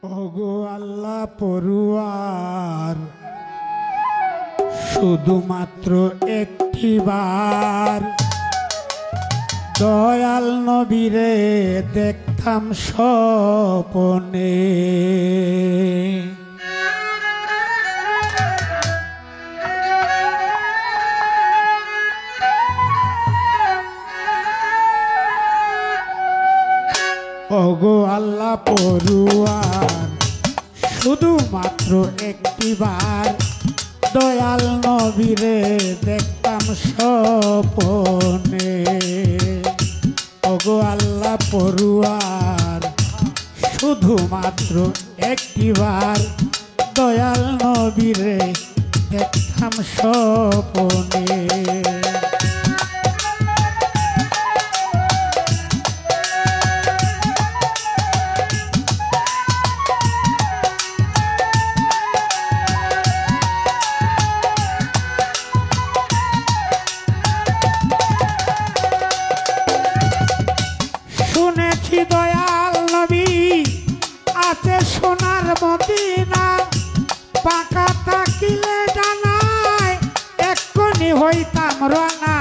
ওগো আল্লাহ পড়ুয়ার শুধুমাত্র একটিবার দয়াল নবীরে দেখতাম স্বপনে। ওগো আল্লাহ পড়ুয়ার শুধুমাত্র একটিবার দয়াল নবীরে দেখতাম স্বপনে। ওগো আল্লাহ পড়ুয়ার শুধুমাত্র একটিবার দয়াল নবীরে দেখতাম স্বপনে। শুনেছি দয়াল নবী আছে সোনার মদিনা, পাকা থাকিলে জানায় এক্ষুনি হইতাম রানা।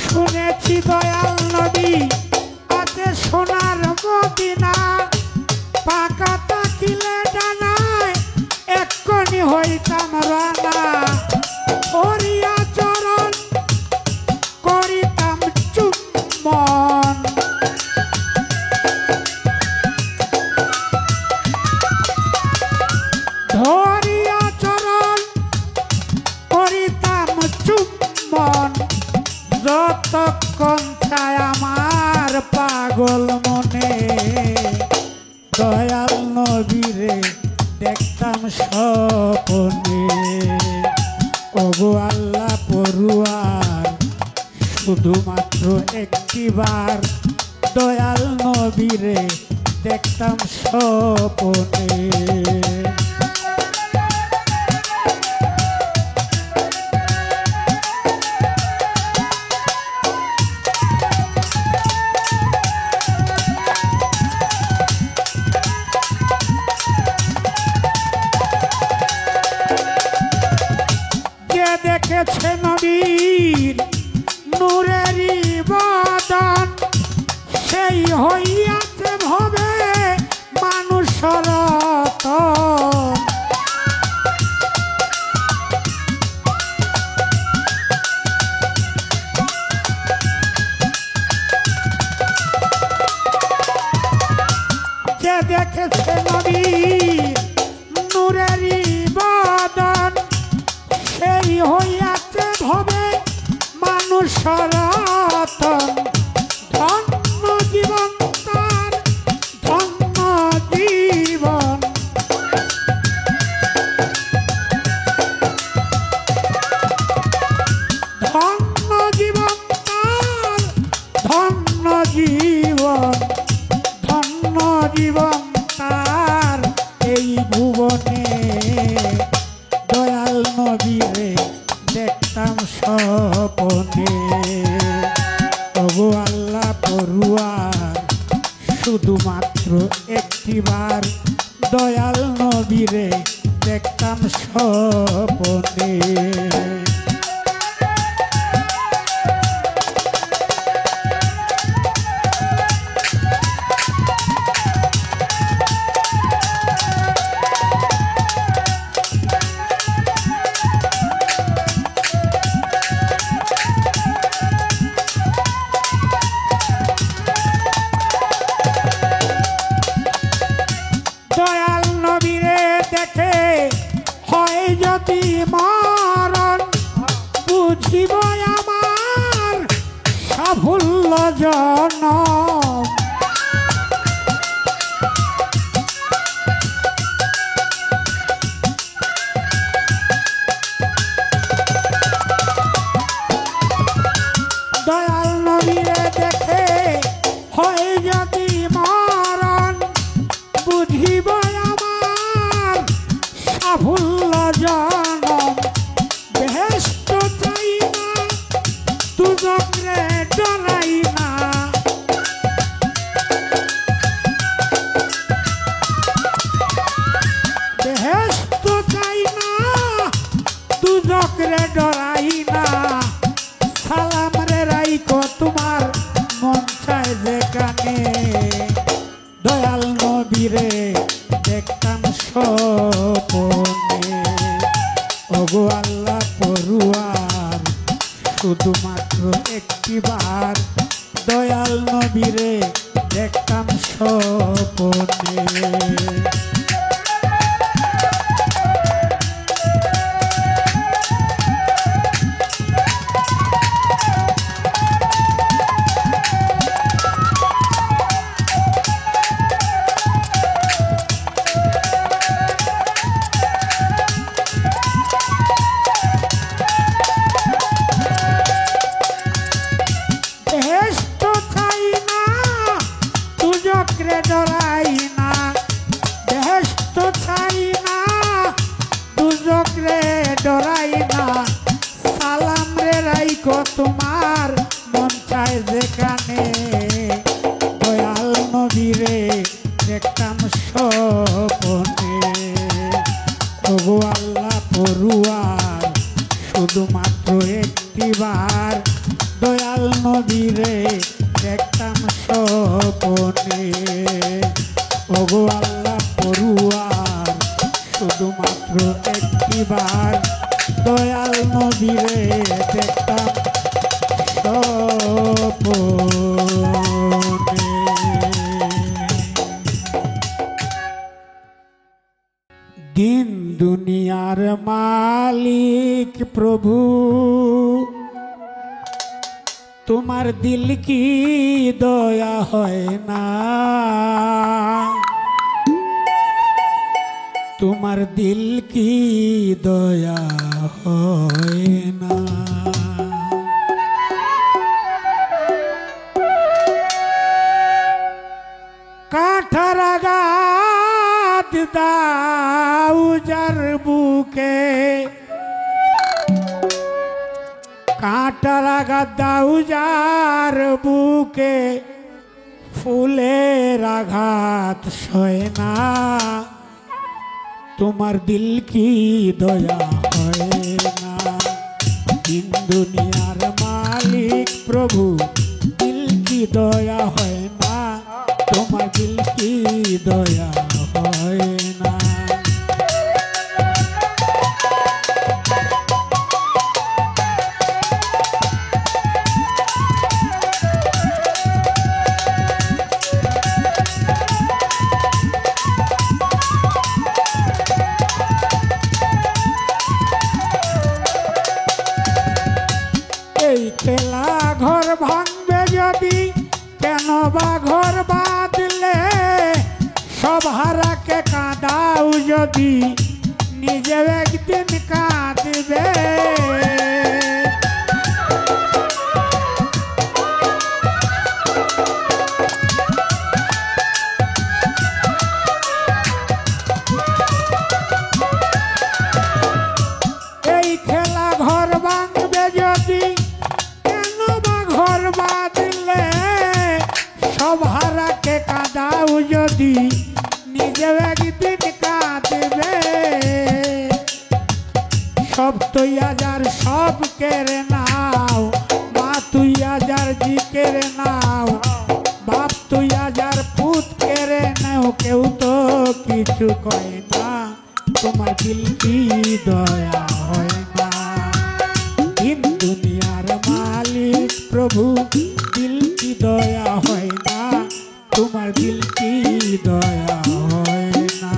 শুনেছি দয়াল নবী আছে সোনার মদিনা, পাকা থাকিলে জানায় এক্ষুনি হইতাম রানা। হরিয়া চরণ করিতাম চুম্বন, ধরিয়া চরণ করিতাম চুম্বন। যতক্ষণ চায় আমার পাগল মনে দয়াল নবীরে দেখতাম স্বপনে। ওগো আল্লাহ পড়ুয়ার শুধুমাত্র একটিবার দয়াল নবীরে দেখতাম স্বপনে। দেখেছে নবীর নূরেরই বদন, সেই হইয়াছে ভবে মানুষ রতন। যে দেখেছে নবীর নূরেরই বদন, সেই হইয়াছে ভবে মানুষ রতন। ধন্য জীবন তার ধন্য জীবন, ধন্য জীবন তার ধন্য জীবন, ধন্য জীবন তার এই ভুবনে দয়াল নবীরে দেখতাম স্বপনে। ওগো আল্লাহ পড়ুয়ার শুধুমাত্র একটিবার দয়াল নবীরে দেখতাম স্বপনে। দয়াল নবীরে দেখে হয় যদি মরণ, বুঝিব আমার সাফল্য জনম। দয়াল নবীরে দেখে হয় যদি মরণ, বুঝিব আমার সাফল্য রে ডরাই না, সালাম রে রাইখো তোমার মন চায় যেখানে। দয়াল নবীরে দেখতাম স্বপনে, ওগো আল্লাহ পড়ুয়ার শুধুমাত্র একটিবার দয়াল নবীরে দেখতাম স্বপনে। ডরাই না, বেহেশত চাই না, দুজক রে ডরাই না, সালাম রে রাইখো তোমার মন চায় যেখানে। দয়াল নবীরে দেখতাম স্বপনে, ওগো আল্লাহ পড়ুয়ার শুধুমাত্র একটিবার দয়াল নবীরে দেখতাম স্বপনে, ওগো আল্লাহ পড়ুয়ার শুধুমাত্র একটিবার দয়াল নবীরে দেখতাম স্বপনে। দিন দুনিয়ার মালিক প্রভু, তোমার দিল কি দয়া হয় না, তোমার দিল কি দয়া হয় না। কাঠার আঘাত দাও যার বুকে, কাঁটার আঘাত দাও যার বুকে, ফুলের আঘাত সয় না, তোমার দিল কি দয়া হয় না। দিন দুনিয়ার মালিক প্রভু, দিল কি দয়া হয় না, তোমার দিল কি দয়া হয় না। এই খেলা ঘর ভাঙবে যদি, কেন বা ঘর বাঁধলে, সব হারাকে কাঁদাও যদি, নিজে একদিন কাঁদবে। এই খেলা ঘর ভাঙবে যদি, কেন বা ঘর বাঁধলে, সব হারাকে কাঁদাও যদি, নিজে একদিন কাঁদবে। সব তুই আজার সব কেড়ে নাও, মা তুই আজার জি কেড়ে নাও, বাপ তুই আজার পুত কেড়ে নাও, কেউ তো কিছু কয় না, তোমার দিল কি দয়া হয় না। দিন দুনিয়ার মালিক প্রভু, দিল কি দয়া হয় না, তোমার দিল কি দয়া হয় না।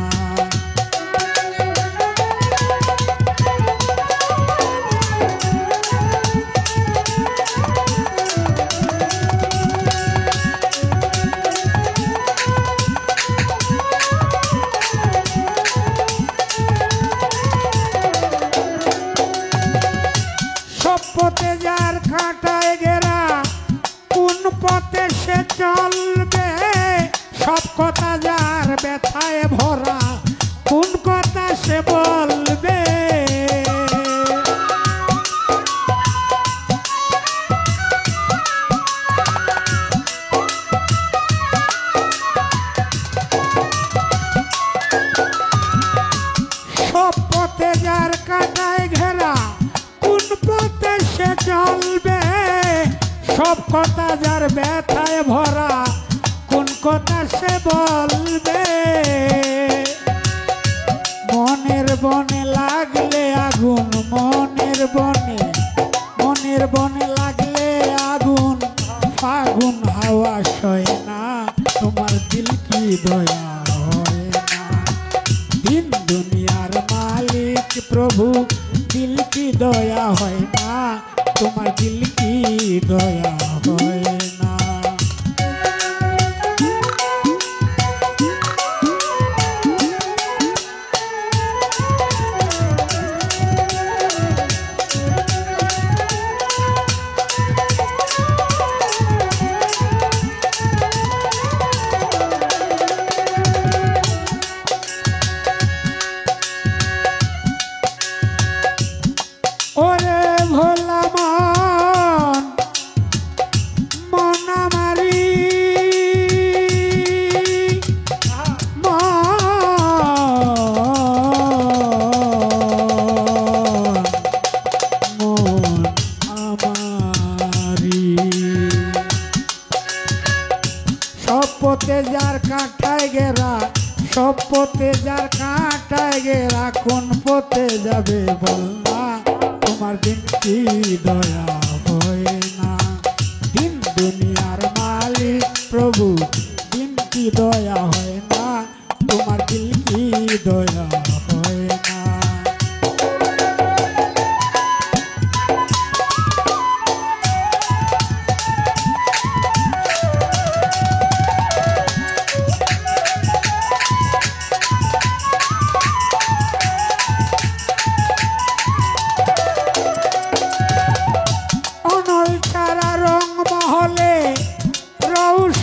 সব পথে যার কাঁটায় ঘেরা, কোন পথে সে চলবে, সব কথা যার ব্যথায় ভরা, কোন কথা সে বলবে। সব পথে যার কাঁটায় ঘেরা, সব কথা যার ব্যথায় ভরা কোন কথা সে বলবে মনের বনে লাগলে আগুন মনের বনে লাগলে আগুন ফাগুন হাওয়া সয় না তোমার দিল কি দয়া হয় না দিন দুনিয়ার মালিক প্রভু দিল কি দয়া হয় না তোমার দিল কি দয়া হয় না ওরে ভোলা মন আমারি মন আমারি সব পথে যার কাঁটায় গেরা সব পথে যার কাঁটায় গেরা কোন পথে যাবে বল না তোমার দিন কি দয়া হয় না দিন দুনিয়ার মালিক প্রভু দিন কি দয়া হয় না তোমার দিল কি দয়া হয় না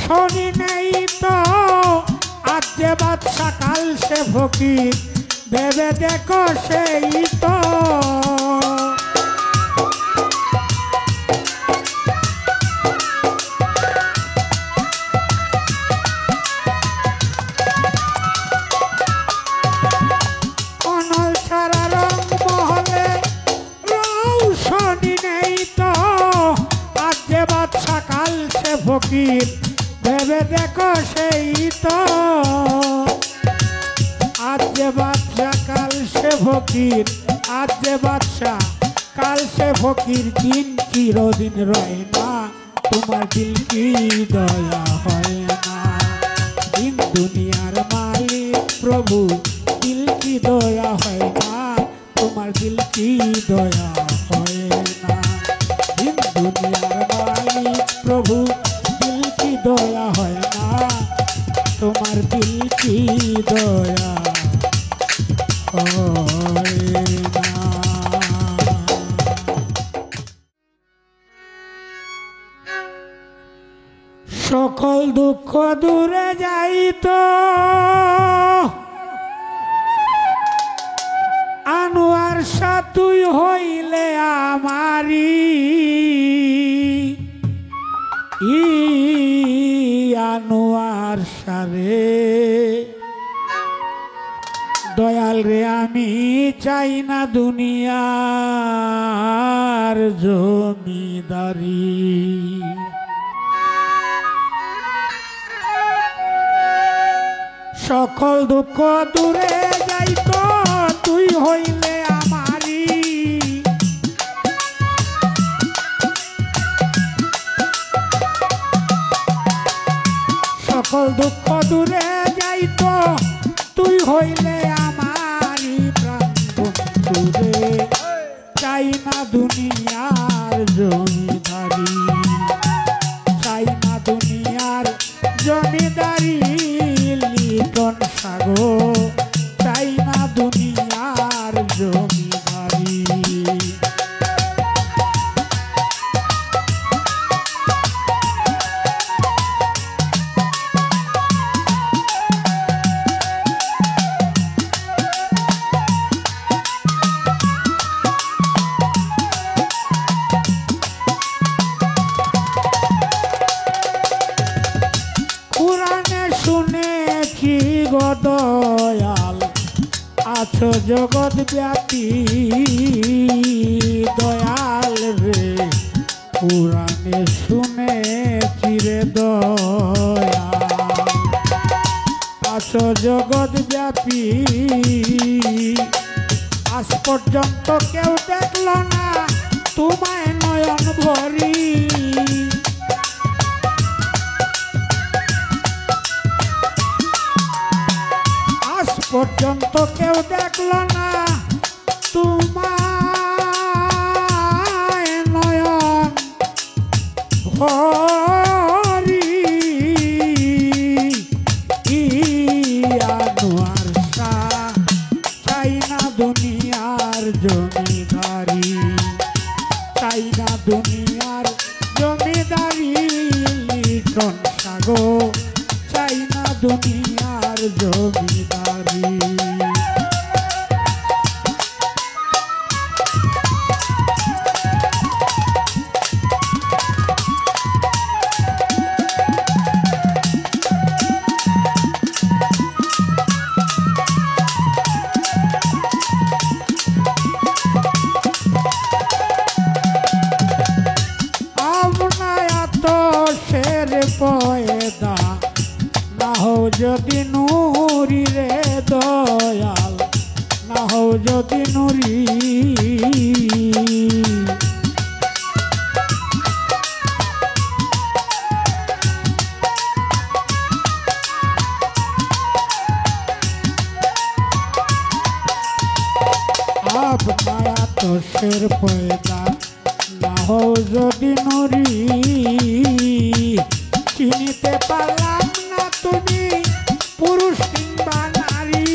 শনি নেই তো আজ যে বাদশা কাল সে ফকির ভেবে দেখো সেই তো অনল ছাড়া রং মহলে রৌশনি নেই তো আজ যে বাদশা কাল সে ফকির ভেবে দেখো সেই তো আজ যে বাদশা কাল সে ফকির আজ যে বাদশা কাল সে ফকির দিন চিরদিন রয় না তোমার দিল কি দয়া হয় না দিন দুনিয়ার মালিক প্রভু দিল কি দয়া হয় না তোমার দিল কি দয়া হয় না দিন দুনিয়ার মালিক প্রভু দয়া হয় না তোমার দিল কি দয়া হয় না সকল দুঃখ দূরে যাইত আনোয়ার শাহ তুই হইলে আমারি আনোয়ার সারে দয়াল রে আমি চাই না দুনিয়ার জমিদারি সকল দুঃখ দূরে যাইত তুই হইলে আমারি সকল দুঃখ দূরে যাইত তুই হইলে আমারি প্রাণ বন্ধু রে চাই না দুনিয়ার জমিদারি চাই না দুনিয়ার জমিদারি লিটন সাগর চাই না দুনিয়ার জমিদারি দয়াল আছো জগৎ ব্যাপী দয়াল রে পুরাণে শুন দয়া আছো জগৎ ব্যাপী আজ পর্যন্ত কেউ দেখল না তোমায় নয়ন ভরি আজ পর্যন্ত কেউ দেখল না তোমায় নয়ন ভরি আনোয়ার শাহ চাই না দুনিয়ার জমিদারি চাই না দুনিয়ার জমিদারি লিটন সাগো চাই না দুনিয়ার জমিদারি পয়দা না হও যদি নুরি রে দয়াল না হও যদি নুরি আপনায়া তো শের পয়দা না হও যদি নুরি চিনিতে পারলাম না তুমি পুরুষ কিংবা নারী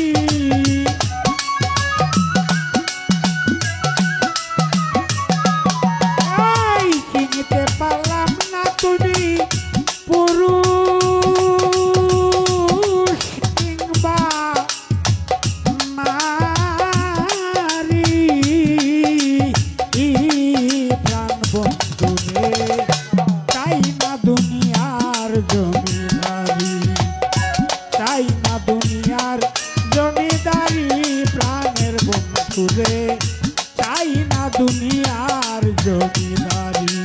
চিনিতে পারলাম না তুমি পুরুষ কিংবা নারী প্রাণ বন্ধুরে চাই না দুনিয়ার জমিদারি চাই না দুনিয়ার জমিদারি প্রাণের বন্ধুরে চাই না দুনিয়ার জমিদারি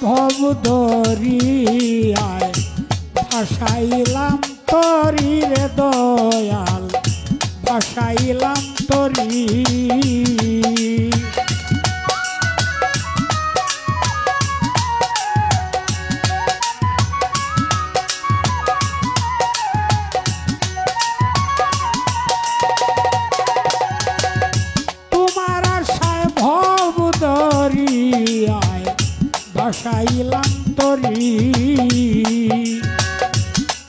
ভব দরিয়ায় ভাসাইলাম তরি রে দয়াল ভাসাইলাম তরি তোমার আশায় ভব দরিয়ায় ভাসাইলাম তরি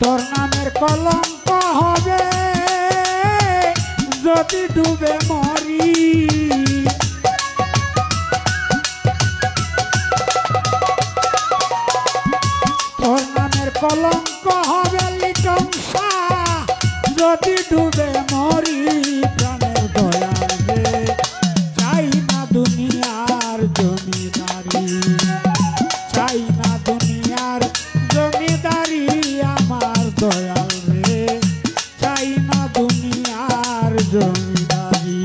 তোর নামের কলঙ্ক হবে যদি ডুবে মরি তোর নামের কলঙ্ক হবে লিটন শাহ যদি ডুবে মরি প্রাণের দয়াল রে চাই না দুনিয়ার জমিদারি চাই না দুনিয়ার জমিদারি আমার দয়াল রে চাই না দুনিয়ার জমিদারি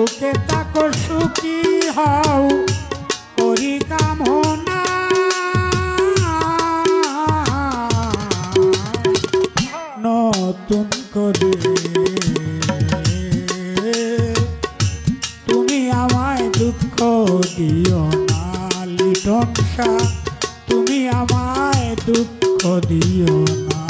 সুখে থাকো সুখী হও করি কামনা নতুন করে তুমি আমায় দুঃখ দিও না লিটন শাহ তুমি আমায় দুঃখ দিও না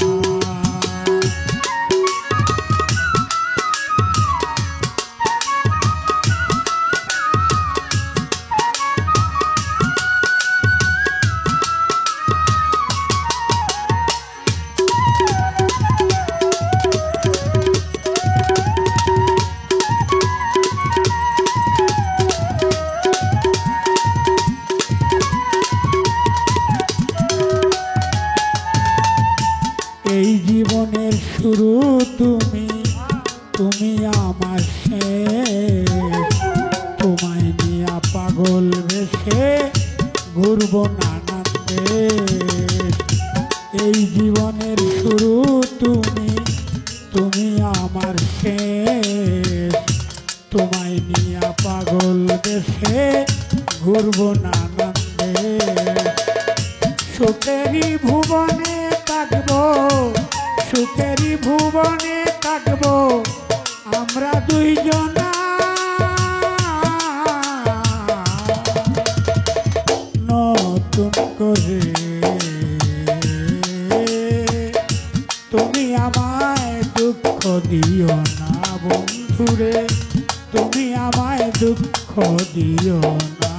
এই জীবনের শুরু তুমি তুমি আমার শেষ তোমায় নিয়ে পাগল বেশে ঘুরব নানান দেশ এই জীবনের শুরু তুমি তুমি আমার শেষ তোমায় নিয়ে পাগল বেশে ঘুরব নানান দেশ সুখেরই ভুবনে থাকবো সুখেরই ভুবনে থাকবো আমরা দুইজনা নতুন করে তুমি আমায় দুঃখ দিও না বন্ধুরে তুমি আমায় দুঃখ দিও না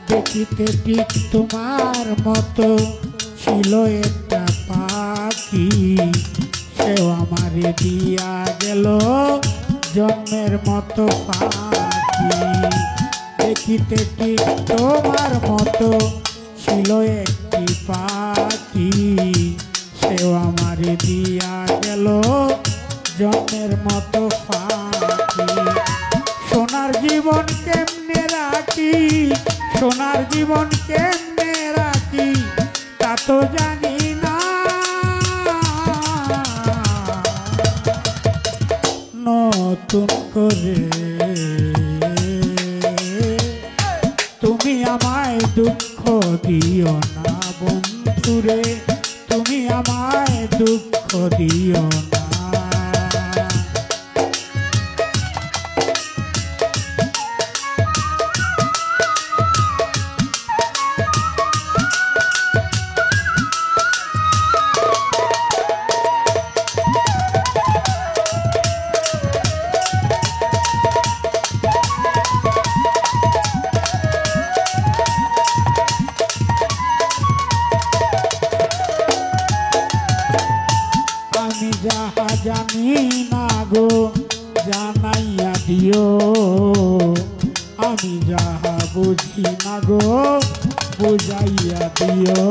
দেখিতে ঠিক তোমার মতো ছিল একটা পাখি সেও আমারে দিয়া গেল জন্মের মতো পাখি দেখিতে ঠিক তোমার মতো ছিল একটি পাখি সেও আমারে দিয়া গেল জন্মের মতো পাখি সোনার জীবন কেমনে রাখি সোনার জীবন কেমনে রাখি তা তো জানি না নতুন করে তুমি আমায় দুঃখ দিও না বন্ধুরে তুমি আমায় দুঃখ দিও না আমি যাহা জানি না গো জানাইয়া দিও আমি যাহা বুঝি না গো বুঝাইয়া দিও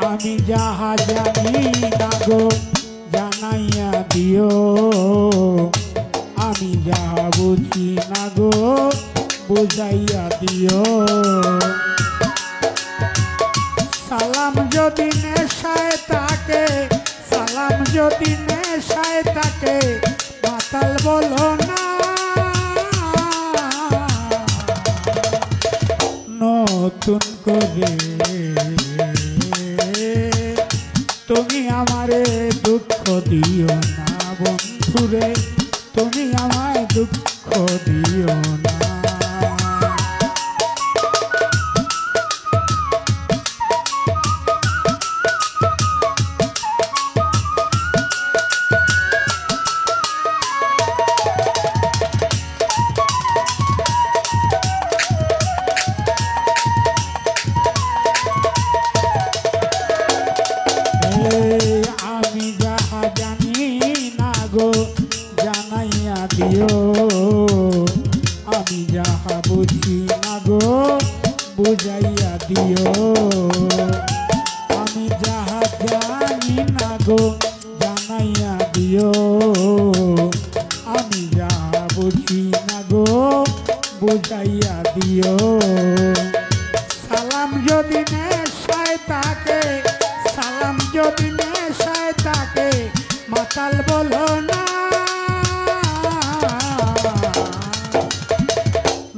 আমি যাহা জানি না গো জানাইয়া দিও আমি যাহা বুঝি না গো বুঝাইয়া দিও সালাম যদি নেশায় থাকে সালাম যদি নেশায় থাকে মাতাল বলো না নতুন করে তুমি আমারে দুঃখ দিও না বন্ধুরে তুমি আমায় দুঃখ দিও না আমি যাহা বুঝি না গো বুঝাইয়া দিও, আমি যাহা জানি না গো জানাইয়া দিও, আমি যাহা বুঝি না গো বুঝাইয়া দিও। সালাম যদি নেশায় থাকে, সালাম যদি নেশায় থাকে, মাতাল বলো না,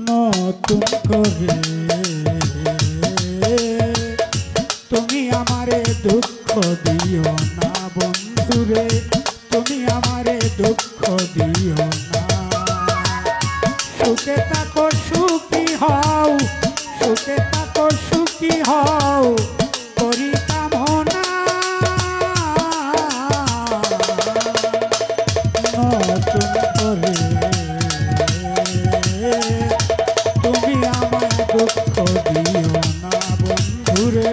নতুন করে তুমি আমারে দুঃখ দিও না বন্ধুরে, তুমি আমারে দুঃখ দিও না। সুখে থাকো সুখী হও, সুখে থাকো সুখী হও করি কামনা, নতুন করে তুমি আমায় দুঃখ দিও না বন্ধুরে,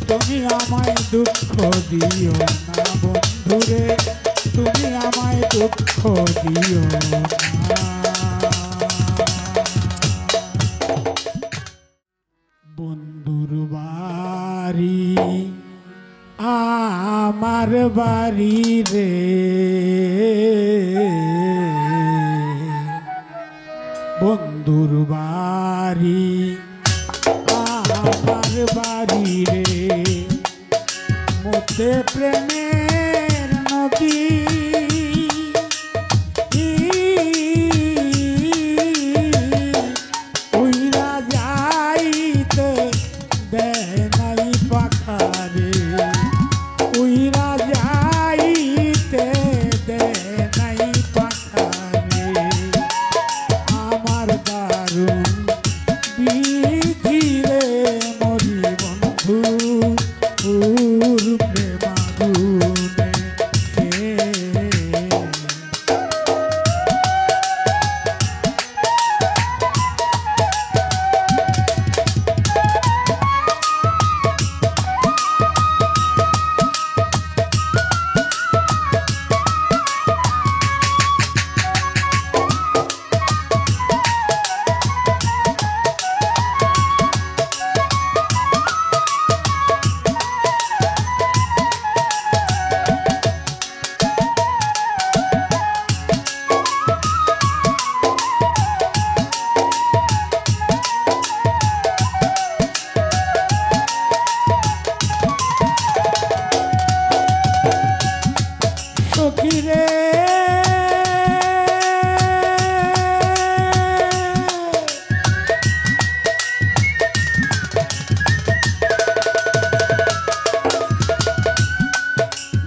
তুমি আমায় দুঃখ দিও না বন্ধুরে, তুমি আমায় দুঃখ দিও না। বন্ধুর বাড়ি আমার বাড়ি রে, বন্ধুর বাড়ি আমার বাড়ি রে, মধ্যে প্রেমের নদী, উইরা যাইতে দেয় নাই পাখারে, উইরা যাইতে দেয় নাই পাখারে, আমার দারুণ বিধিরে মরি বন্ধু প্রেমাগুনে। সখীরে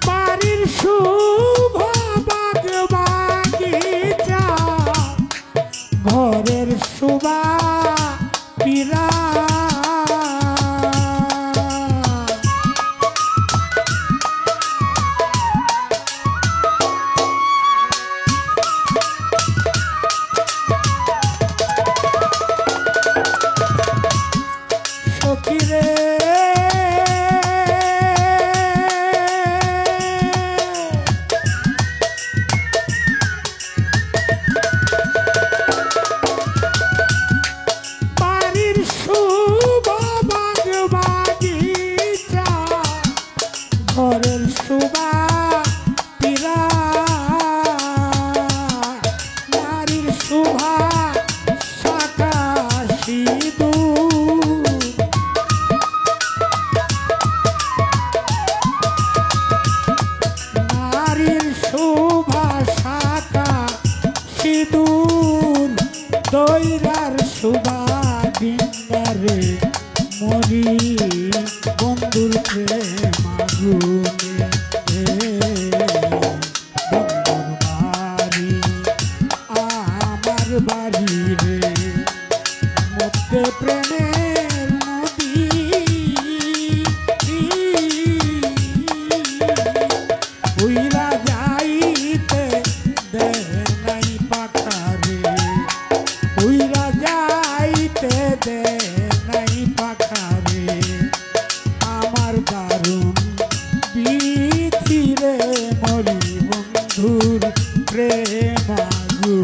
বাড়ির শুভ বাগ বাগিচা, ঘরের শোভা পীরা, সখীরে বাড়ির শুভ বাগ বাগিচা, ঘরের শোভা পীরা, নারীর শোভা শাখা সিঁদুর, নারীর শোভা শাখা সিঁদুর, দৈরার শোভা ডিঙ্গারে মরি বন্ধুর প্রেমাগুনে। বন্ধুর বাড়ি আমার বাড়ি রে, মধ্যে প্রেমের নদী, উইরা যাইতে দেয় নাই পাখারে, উইরা যাইতে দেয় নাই পাখারে, আমার দারুণ বিধিরে মরি বন্ধুর প্রেমাগুনে।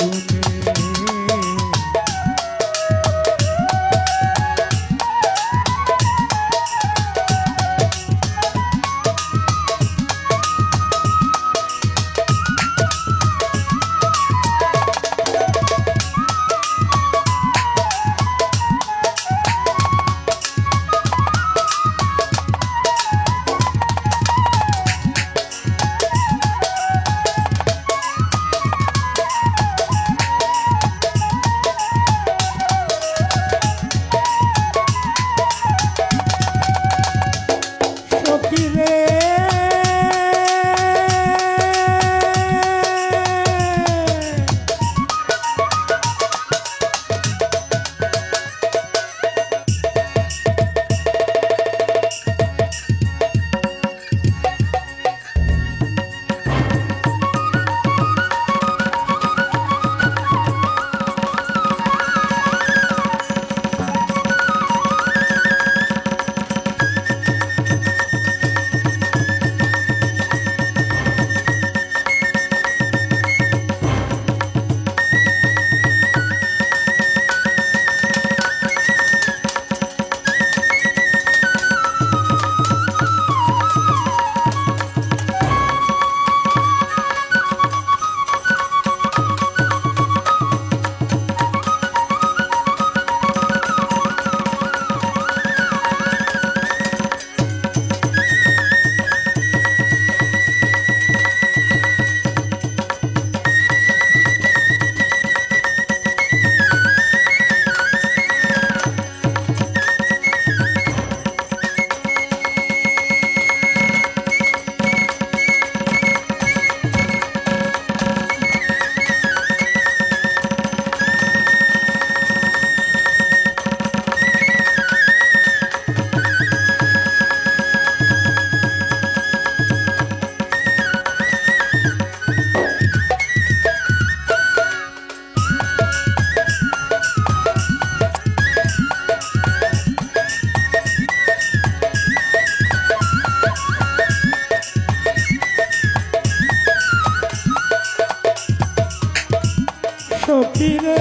সখীরে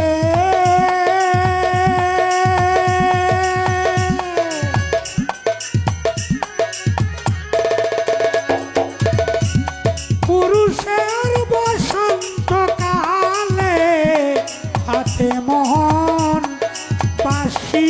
পুরুষের বসন্তকালে হাতে মোহন বাঁশি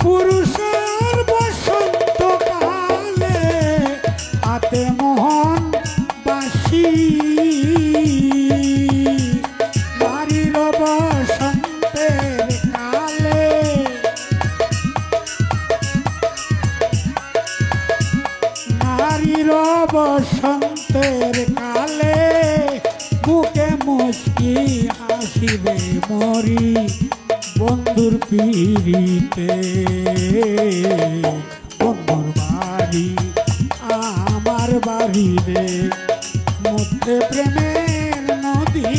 পুরুষের বসন্তকালে হাতে মোহন বাঁশি নারীর বসন্তের কালে নারীর বসন্তের কালে বুকে মুচকি হাসিবে মরি বন্ধুর পিড়িতে বন্ধুর বাড়ি আমার বাড়ি রে মধ্যে প্রেমের নদী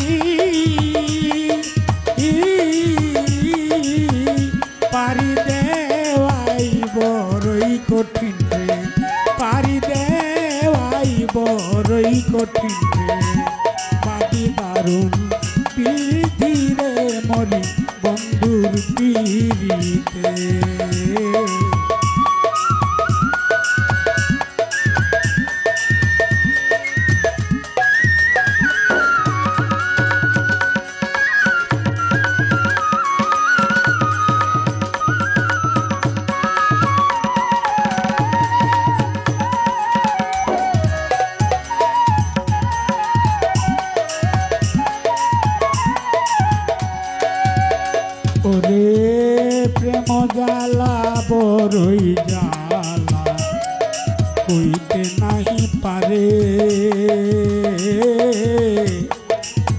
পারি দেওয়াই বড়ই কঠিন রে পারি দেওয়াই বড়ই কঠিন রে বাদি দারুণ বিধি রে মরি বন্ধুর পিড়িতে ওরে প্রেম জ্বালা বড়ই জ্বালা কইতে নাহি পারে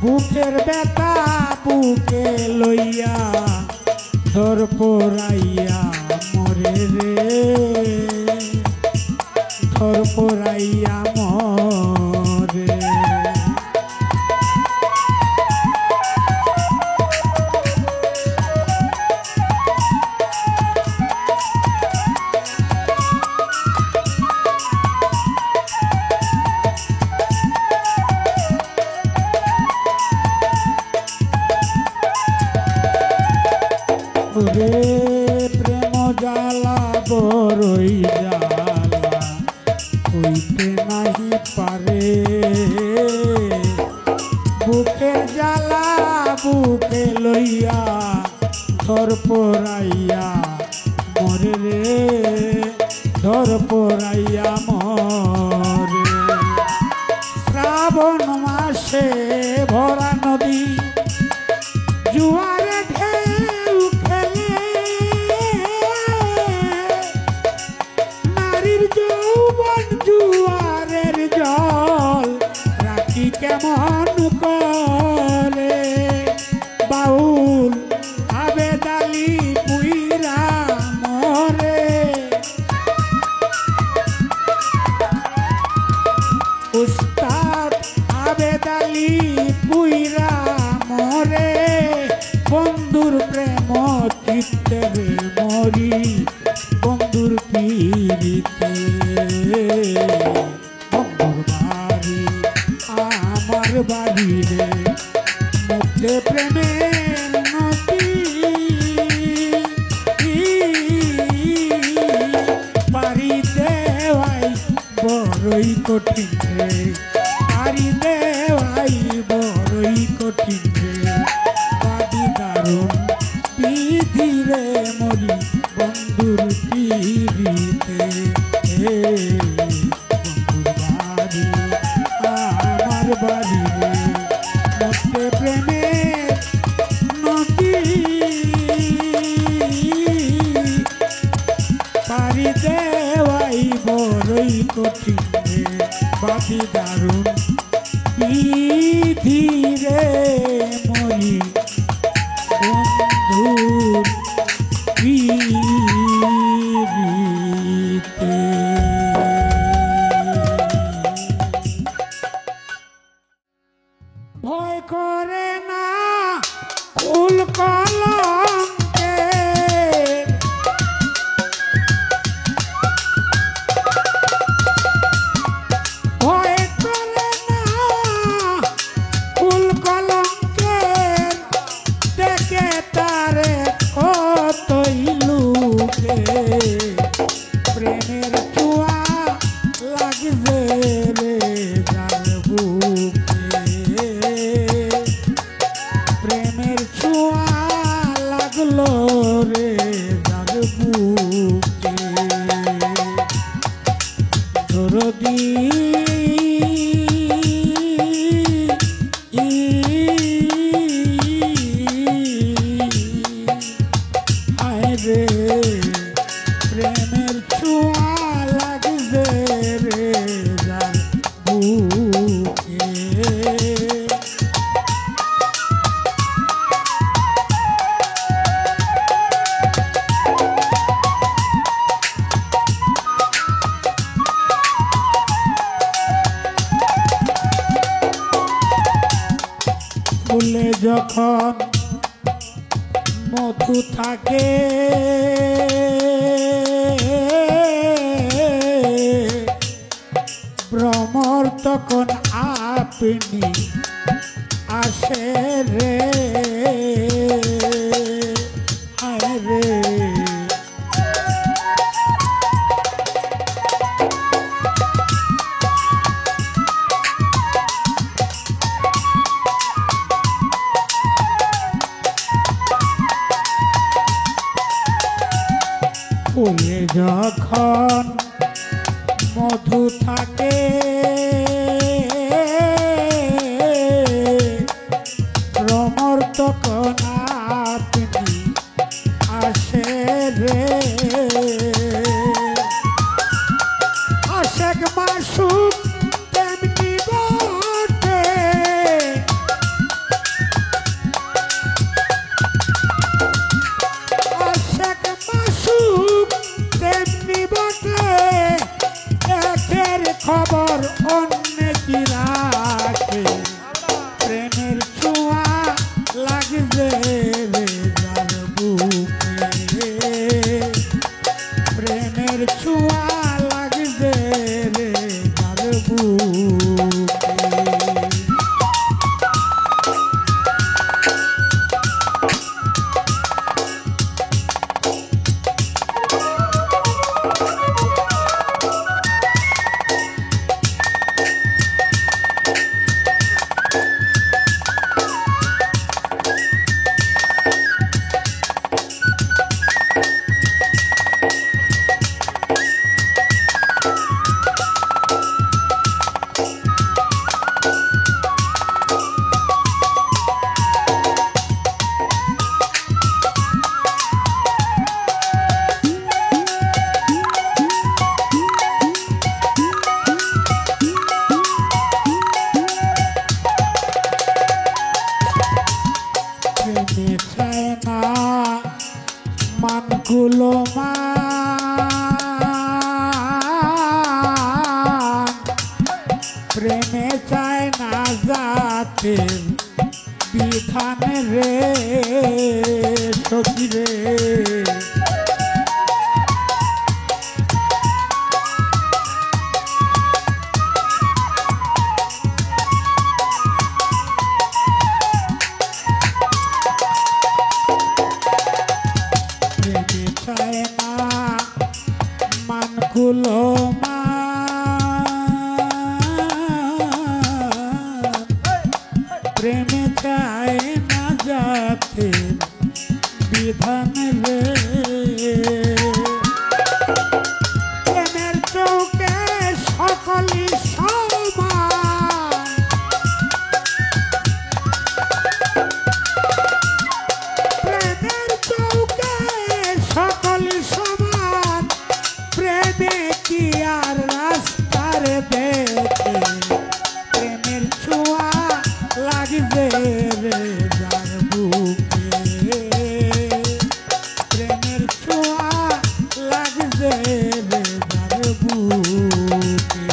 বুকের ব্যথা বুকে লইয়া ধর পড়াইয়া মরে রে ধর পড়াইয়া মরে ওরে প্রেম জ্বালা বড়ই জ্বালা কইতে নাহি পারে বুকের জ্বালা বুকে লইয়া ধর পড়াইয়া মরে রে ধর পড়াইয়া মরে শ্রাবণ মাসে ভরা নদী জুয়ারে ঢেউ খেলে নারীর যৌবন জুয়ারের জল রাখি কেমন করে বাউল আবেদালি পুইরা মরে উস্তাদ আবেদালি পুইরা মরে বন্ধুর প্রেম চিত্তের মরি বন্ধুর পিড়িতে বন্ধুর বাড়ি আমার বাড়ি রে মধ্যে প্রেমের নদী পারি দেওয়াই বড়ই কঠিন রে পারি দেওয়াই বড়ই কঠিন রে বাদি দারুণ বিধি রে মরি বন্ধুর পিড়িতে বন্ধুর বাড়ি আমার বাড়ি রে মধ্যে প্রেমের নদী পারি দেওয়াই বড়ই কঠিন রে বাদি দারুণ বিধি রে মরি বন্ধুর পিড়িতে ফুলে যখন মধু থাকে ভ্রমর তখন আপনি আসে রে হায় রে। ফুলে যখন মধু থাকে ভ্রমর তখন আপনি আসে রে আশেক মাসুক তেমনি বটে আশেক মাসুক তেমনি বটে একের খবর অন্য কি রাখে প্রেমের ছোঁয়া লাগছে রে যার বুকে প্রেমের ছোঁয়া লাগছে রে যার বুকে। চায় না মানগুলো প্রেমে চায় না যাতে বিধান রে সখী রে চায় না মানগুলো প্রেমে চায় না যাতে বিধান রে প্রেমের চৌকে সকলই সমান প্রেমের চৌকে সকলই সমান প্রেমে কি আর রাস্তার দেখে প্রেমের ছোঁয়া লাগবে রে যার বুকে প্রেমের ছোঁয়া লাগবে রে যার বুকে।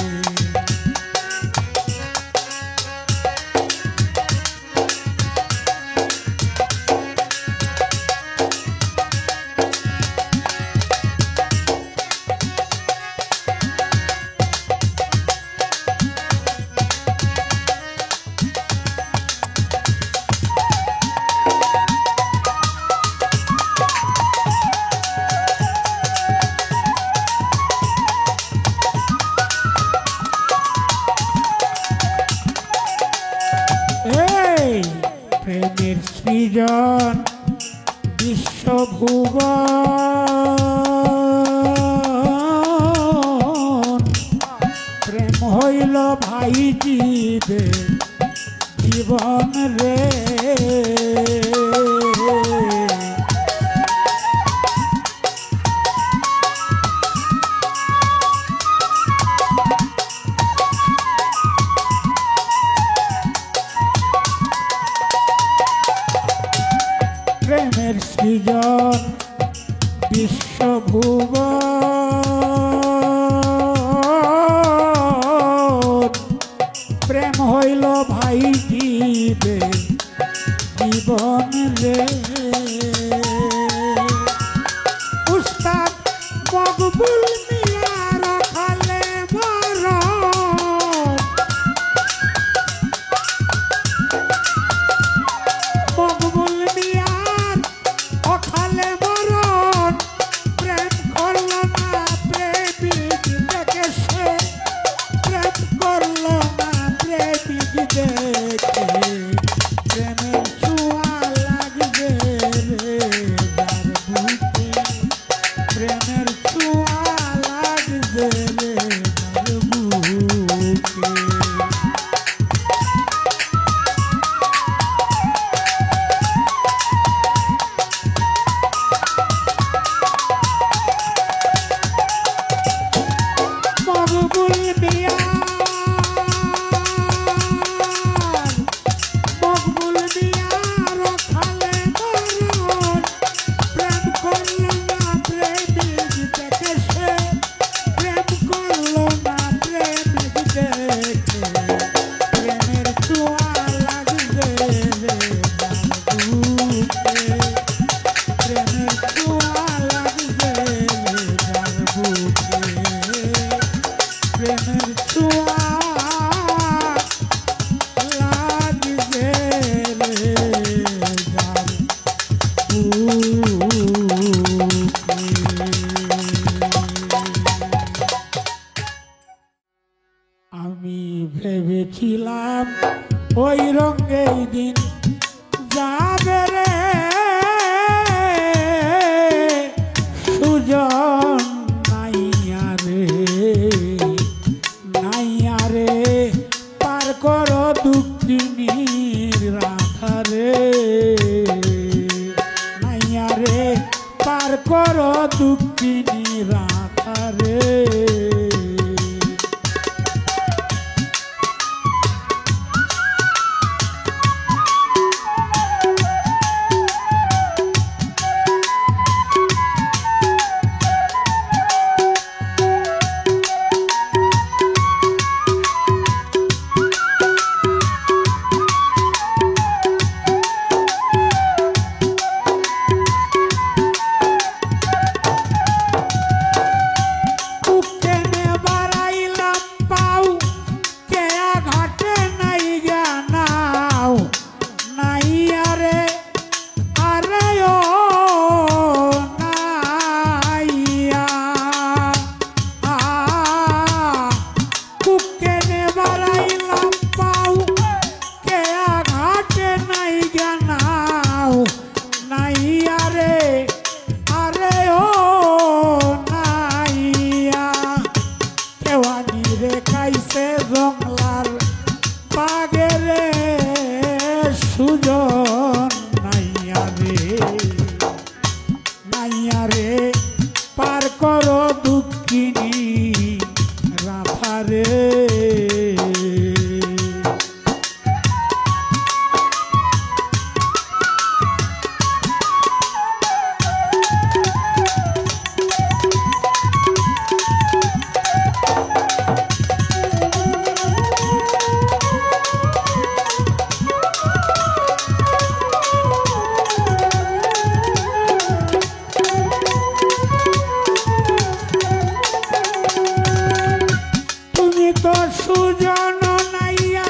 প্রেমের সৃজন বিশ্বভুবন প্রেম হইল ভাই জীবে জীবন রে প্রেমের সৃজন বিশ্বভুবন প্রেম হইল ভাই জীবে ভেবেছিলাম ওই রঙেই দিন যাবে রে সুজন নাইয়া রে নাইয়া রে পার করো দুঃখিনীর রাধা রে নাইয়া রে পার করো দুঃখিনী রাধা রে জংলার বাগেরে সুজন নাইয়া রে পার করো দুঃখিনী রাধা রে সুজন নাইয়া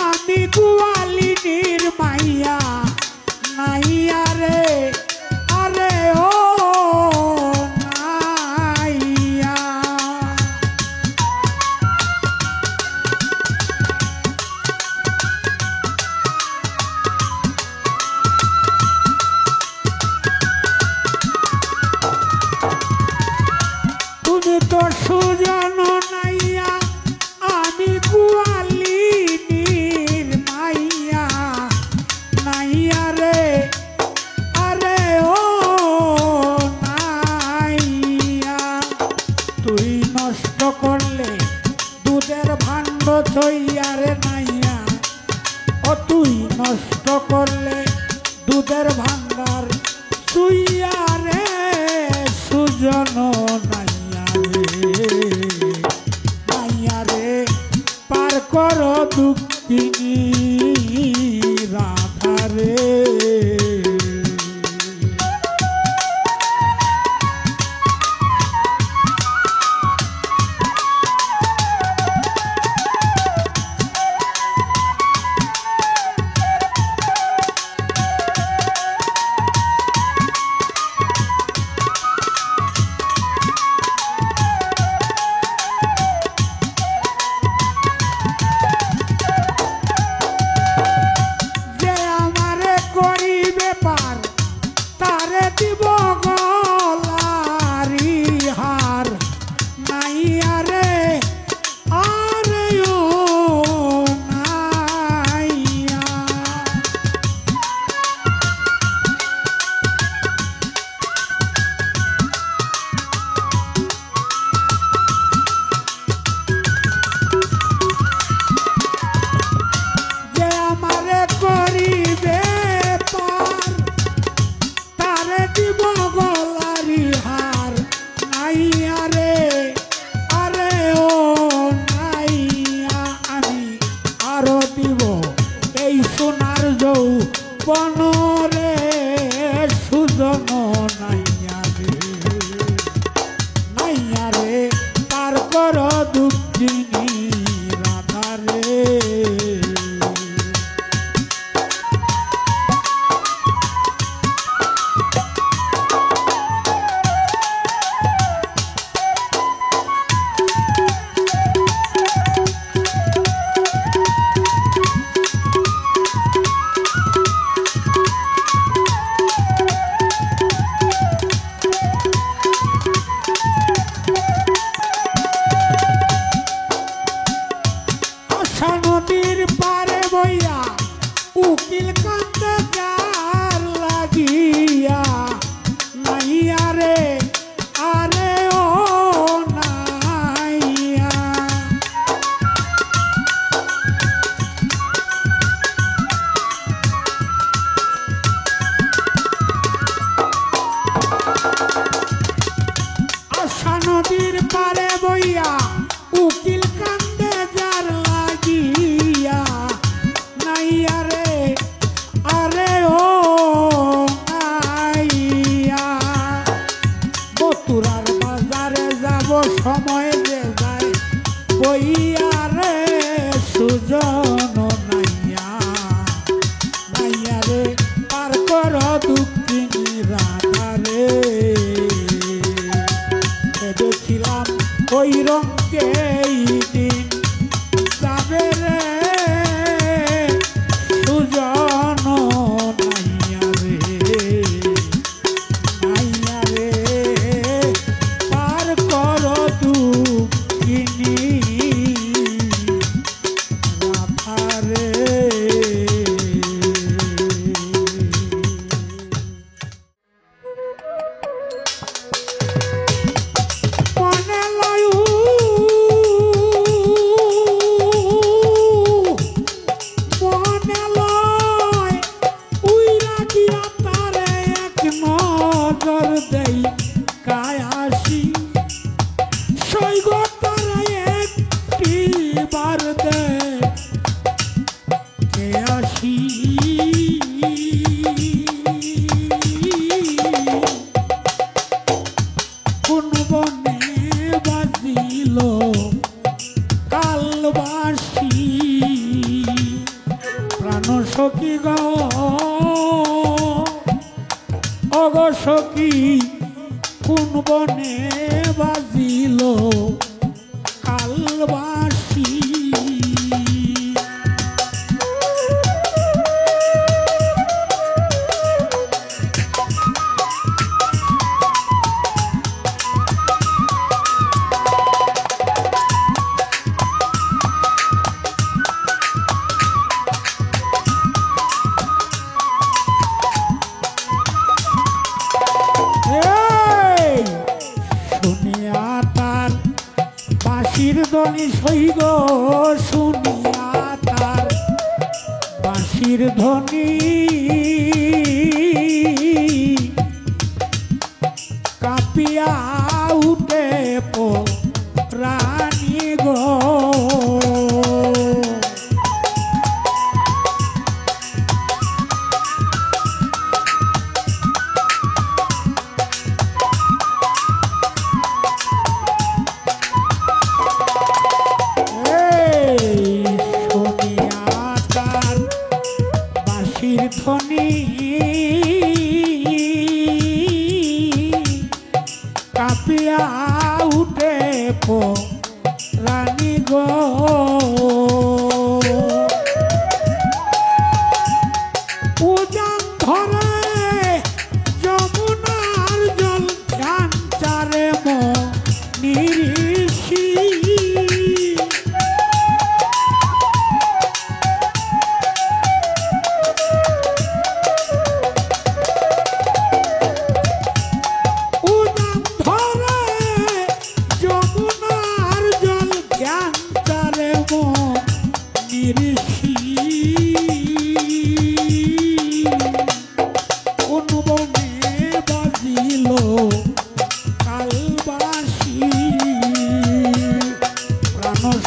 আমি গোয়ালিনীর মাইয়া নাইয়া রে আরে ও নাইয়া তুমি তো সুজন নাইয়া আমি গোয়ালিনীর মাইয়া নাইয়া রে আরে ও নাইয়া তুই নষ্ট করলে দুধের ভাণ্ড থইয়া রে নাইয়া ও তুই নষ্ট করলে দুধের ভাণ্ডার তুইয়া রে সুজন নাইয়া রে পার করো দুঃখিনী রাধা রে দিব গলারি হার নাইয়া রে আরে ও নাইয়া যে আমারে করিবে দিব গলারি হার নাইয়া রে আরে ও নাইয়া আমি আরো দিব এই সোনার যৌবন রে সুজন নাইয়া রে পার করো দুঃখিনী রাধা রে আশা নদীর পারে বইয়া উকিল কান্দে যার লাগিয়া নাইয়া রে আরে ও নাইয়া আশা নদীর পারে বইয়া উকিল কান্দে যার লাগিয়া নাইয়া রে আরে ও নাইয়া মথুরার বাজারে যাব সময় যে যায় বইয়া রে সুজন নাইয়া নাইয়া রে পার কর দুঃখিনী রাধা রে ভেবেছিলাম ওই রঙেই দিন যাবে রে সুজন নাইয়া রে নাইয়া রে পার কর দুঃখিনী রাধা রে মনে লয়ু মনে লয় উইরা গিয়া তারে এক নজর দেই কায়াসি সৈগ তারে একটি বার দে কে আসি কোন বনে বাজিল কালবাসি প্রাণ সখী গ অগ সখী কোন বনে বাজিল কালবাসি শুনিয়া তার বাঁশির ধ্বনি সইগ শুনিয়া তার বাঁশির ধ্বনি কাঁপিয়া উঠে প্রাণী গো ধ্বনি কাঁপিয়া উঠে রানী গো উজান ধরে যমুনার জল ধ্যান চারে নিরিষি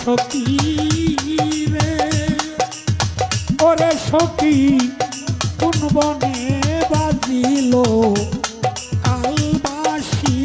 সখী রে ওরে সখী কোন বনে বাজিল কালবাসি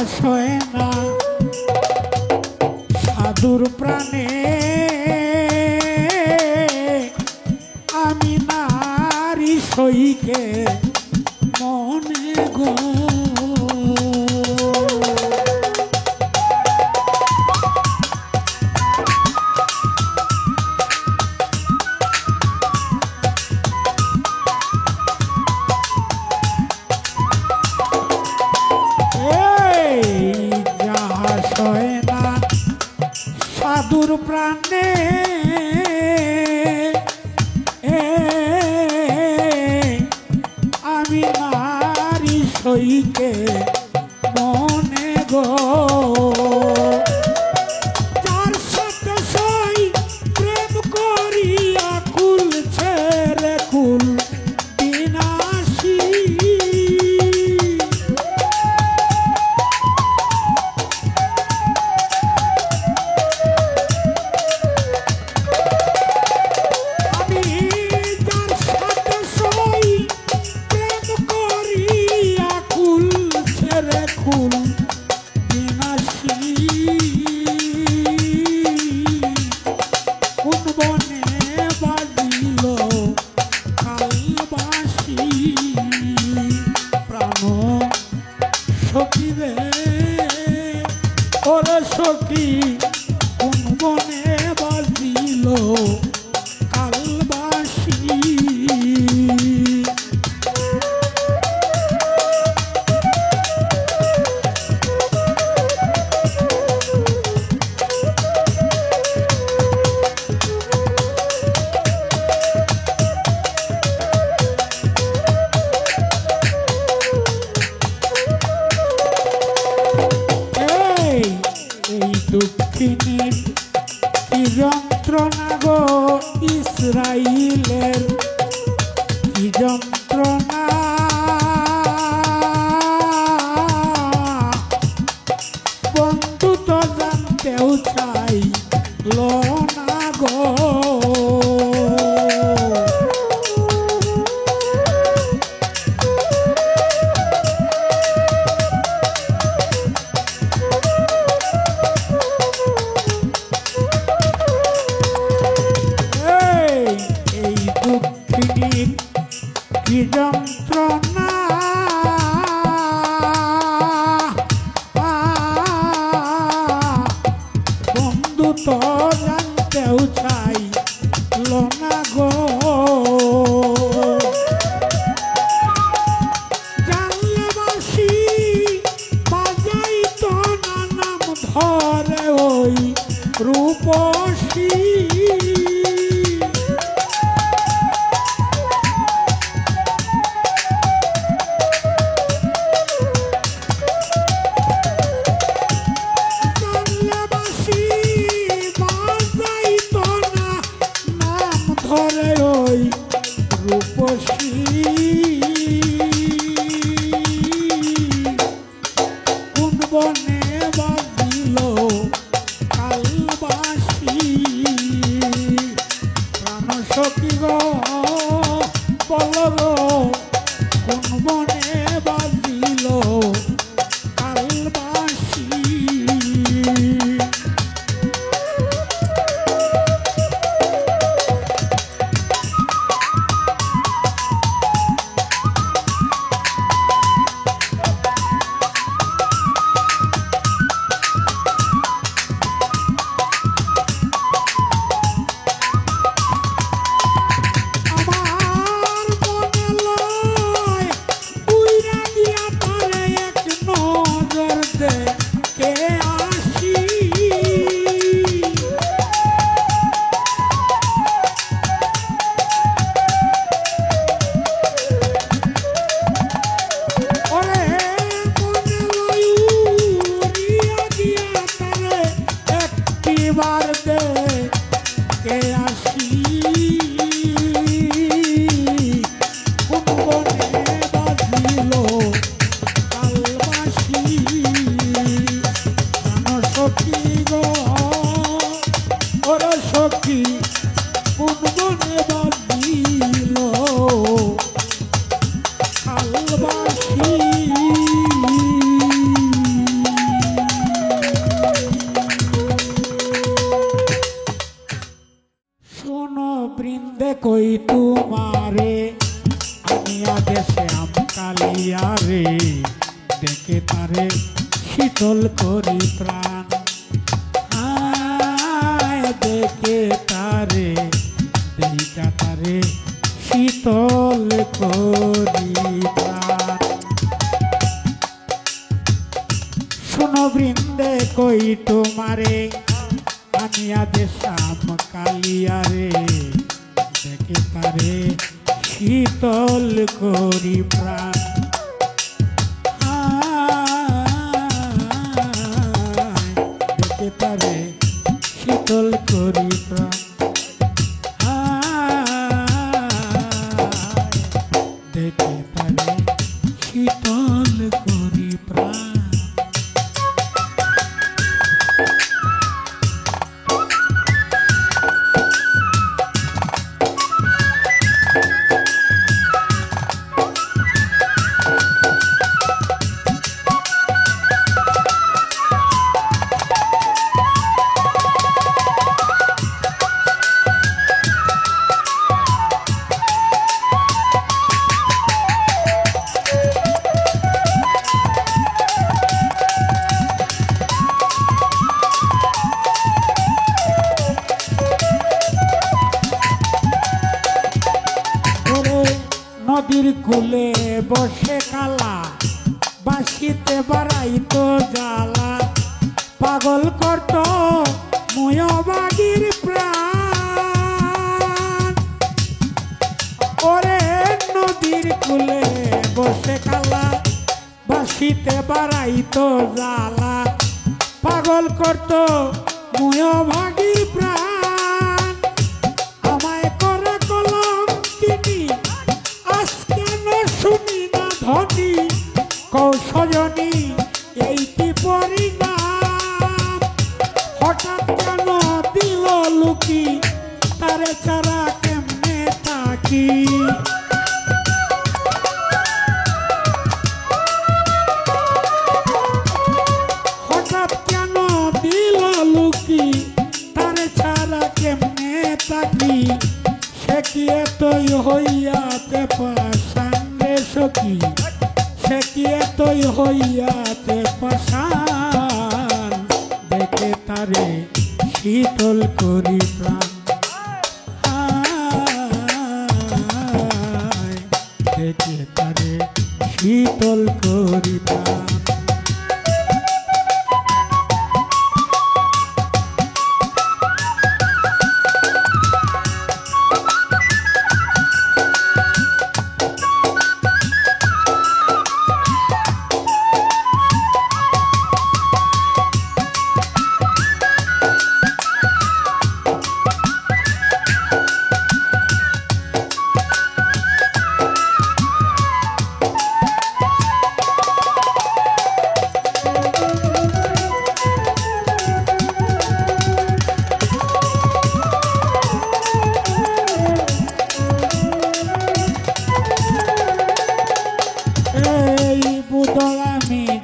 সয় না সাধুর প্রাণে আমি নারী সইকে মনে গো সাধুর প্রাণে আমি নারী সইকে মনে গো যার সাথে সই প্রেম করিয়া কুল ছেড়ে কুল বিনাশী সখী কোন বনে বাজিল কালবাসী দক্ষিণীর কি যন্ত্রণা গো ইসরাইলের কি যন্ত্রণা বন্ধু তো জানতেও চাই না গো কি যন্ত্রণা বন্ধু তো জানতেও চাই না গো জানলে বাসি বাজাই তো না নাম ধরে ওই রূপসী ধরে ওই রূপসী কোন বনে বাজিল কালবাসী প্রাণ সখী গো বল গো কোন বনে বাজিল কালবাসী শীতল করি প্রাণ। আয় দেখে তারে দেখা তারে শীতল করি প্রাণ। শোনো বৃন্দে কই তোমারে আনিয়া দেশাম কালিয়ারে দেখে তারে শীতল করি প্রাণ। দেখে তারে শীতল করি প্রাণ। দেখে তারে শীতল করি প্রাণ। নদীর কূলে বসে কালা বাঁশিতে বাড়াইতো জ্বালা পাগল করত ময়বাগীর প্রাণ। ওরে নদীর কূলে বসে কালা বাঁশিতে বাড়াইতো জ্বালা পাগল করত ময়বাগীর প্রাণ। আমায় করে কলঙ্কিনী শুনি না ধনী কৌশজনী এই কি পরিণাম। হঠাৎ কেন দিল লুকি তারে ছাড়া কেমনে থাকি। হঠাৎ কেন দিল লুকি তারে ছাড়া কেমনে থাকি। সে কি এতই হইয়াতে পাশান সখী সে কি এতই হইয়াতে পাশান। দেখে তারে শীতল করি প্রাণ। দেখে তারে শীতল করি প্রাণ।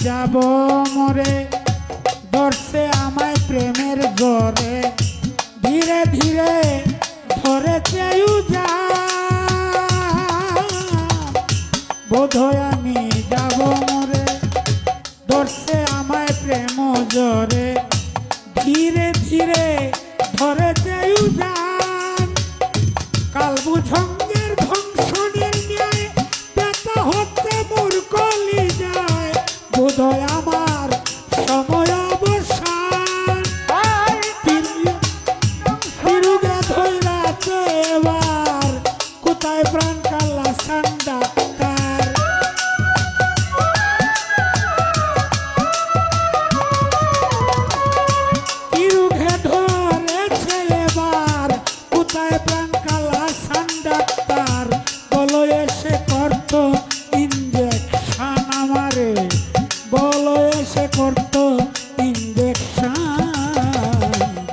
যাব মরে ধরছে আমায় প্রেমের জরে ধীরে ধীরে ধরে চেয়েও যা বোধহয় আমি যাব মরে ধরছে আমায় প্রেম জরে ধীরে ধীরে ধরে চেয়েও যান। কাল বুঝঙ্গের ধ্বংসনের ন্যায় ব্যথা হচ্ছে মোর কলি যায় বোধহয় আমার সময় অবসান। তিরুগে ধৈরাছে এবার কোথায় প্রাণ কাল্লা ডাক্তার। তিরুগে ধরেছে এবার কোথায় প্রাণ কাল্লা ডাক্তার। বলো এসে করতো ইঞ্জেকশন আমারে বলো এসে করতো ইঞ্জেকশন।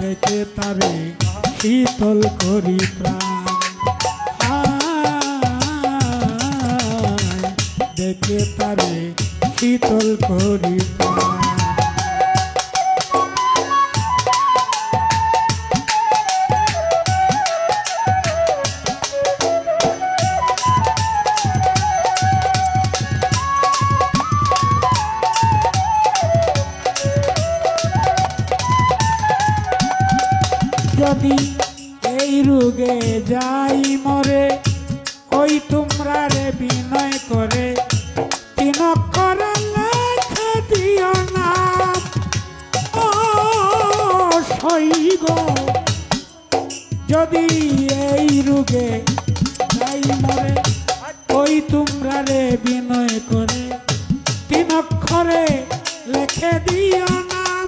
দেখে তারে শীতল করি প্রাণ দেখে তারে শীতল করি প্রাণ। যদি এই রোগে যাই মরে, ওই তোমরা রে বিনয় করে তিন অক্ষর লেখে দিও নাম। ও সই গো, যদি এই রোগে যাই মরে, ওই তোমরা রে বিনয় করে তিন অক্ষরে লেখে দিও নাম।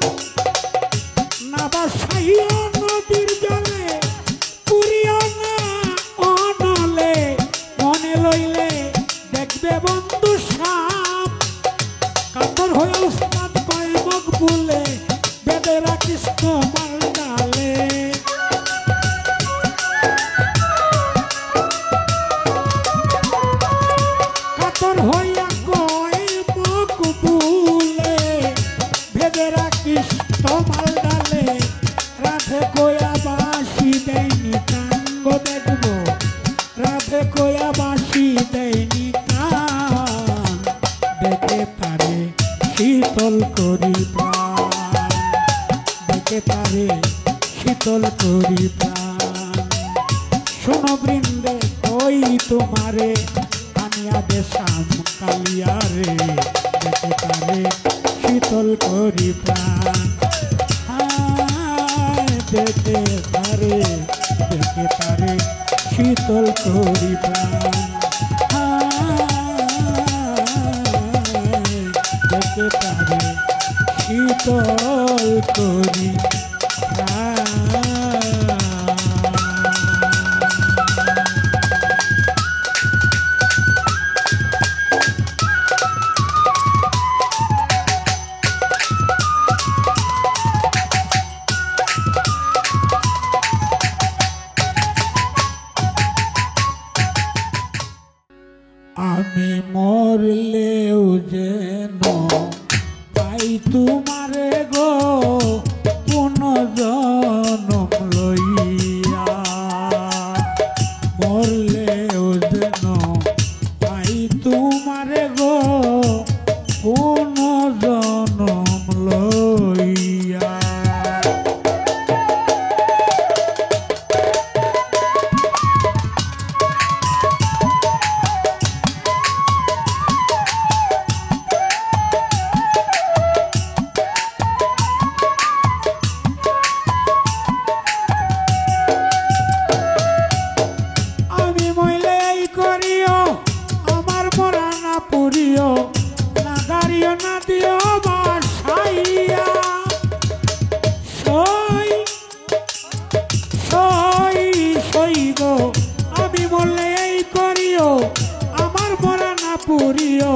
না বাসাইও নদীর জলে, পুরিও না অনলে, মনে লইলে দেখবে বন্ধু সাপ। কাতর হয়ে উস্তাদ কয় মুখ ভুলে, বেদে রাখিস তোমার ডালে। কাতর হইয়া কয় মুখ ভুলে, বেদে রাখিস তোমার ডালে। রাধে কয়া বাঁশি দেয়নি কাঙ্গ দেখব, রাধে কয়া বাঁশি দেয়নি কান। দেখে তারে শীতল করি প্রাণ, দেখে তারে শীতল করি প্রাণ। শোনো বৃন্দে ওই তোমারে আনিয়া দেশাম কালিয়া রে, দেখে তারে শীতল করি প্রাণ। দেখে তারে, দেখে তারে শীতল করি প্রাণ। দেখে তারে শীতল করি প্রাণ। আমি মরলেও যেন পাই তোমারে গো পুনর্জন্ম লইয়া। মরলেও যেন পাই তোমারে গো পুনর্জন্ম লইয়া। না দাঁড়িয়ে না দিও বাসাইয়া, সই সই সই গো। আমি বললে এই করিও, আমার মরা না পুরিও,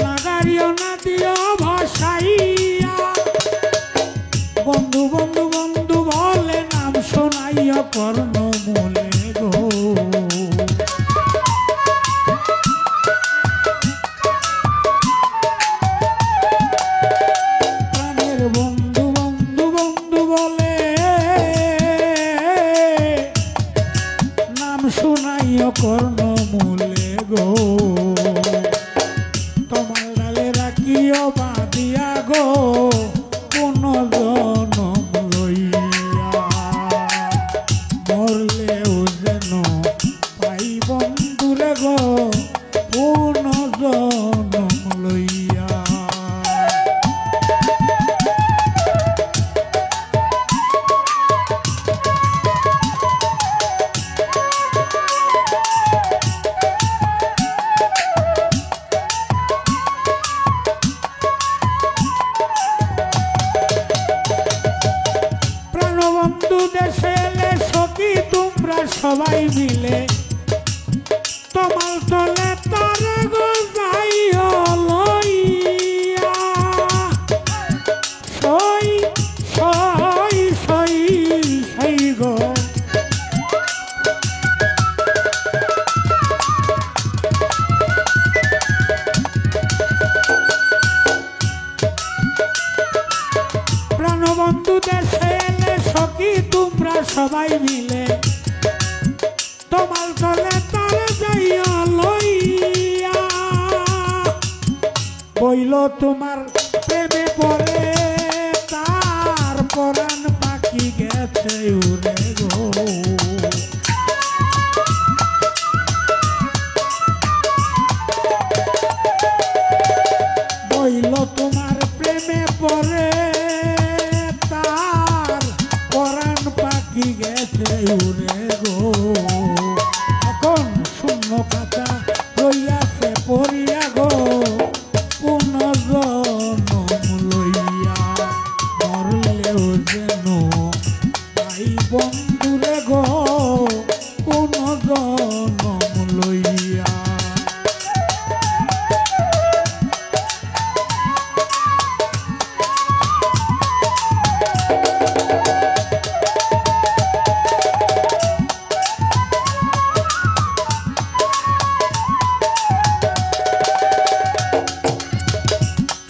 না দাঁড়িয়ে না দিও ভাসাইয়া। বন্ধু বন্ধু বন্ধু বলে নাম শোনাইয়া কর্ণ মূলে গো। বন্ধু বন্ধু বন্ধু বলে নাম শুনাইও কর্ণ মূলে গো। তোমার ডালে রাখিও বাঁধিয়া গো পুনর্জন্ম লইয়া। মরলেও যেন পাই বন্ধুরে গো পুনর্জন্ম লইয়া। প্রাণবন্ধু দেশে এলে সখী তোমরা সবাই মিলে, তোমার তলে তারা গো যাইও লইয়া। সই সই সই সই গো। প্রাণবন্ধু দেশে এলে সখী তোমরা সবাই মিলে, তোমার তলে তারা যাইয়া লইয়া। বইল তোমার প্রেমে পড়ে তার পরাণ পাখি গেছে উড়ে প্রেমে পড়ে তার পরাণ পাখি গেছে উড়ে গো। এখন শূন্য খাতা রইয়াছে পড়িয়া গো, পুনর্জন্ম লইয়া মরলেও যেন তাই বন্ধুরে গো, পুনর্জন্ম লইয়া।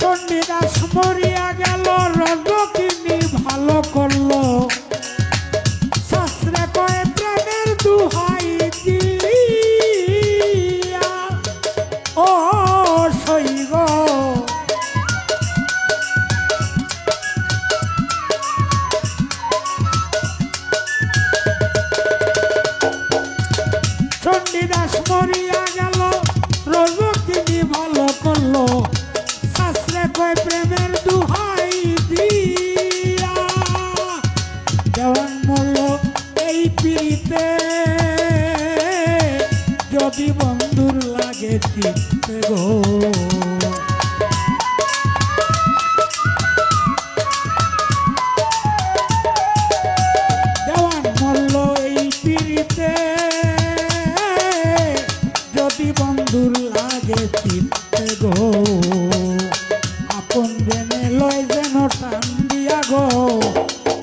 চণ্ডীদাস মরিয়া গেল, রজকিনী ভালো করলো, শাস্ত্রে কয়ে প্রেমের দুহাই দিয়া ও সৈগ। চণ্ডীদাস মরিয়া গেল, রজকিনী ভালো করলো, শাস্ত্রে কয় প্রেমের দুহাই দিয়া। দেওয়ান মরল এই পিড়িতে, যদি বন্ধুর লাগে চিত্তে গো। দেওয়ান মরল এই পিড়িতে, যদি বন্ধুর লাগে চিত্তে গো। আপন জেনে লয় যেন টান দিয়া গো,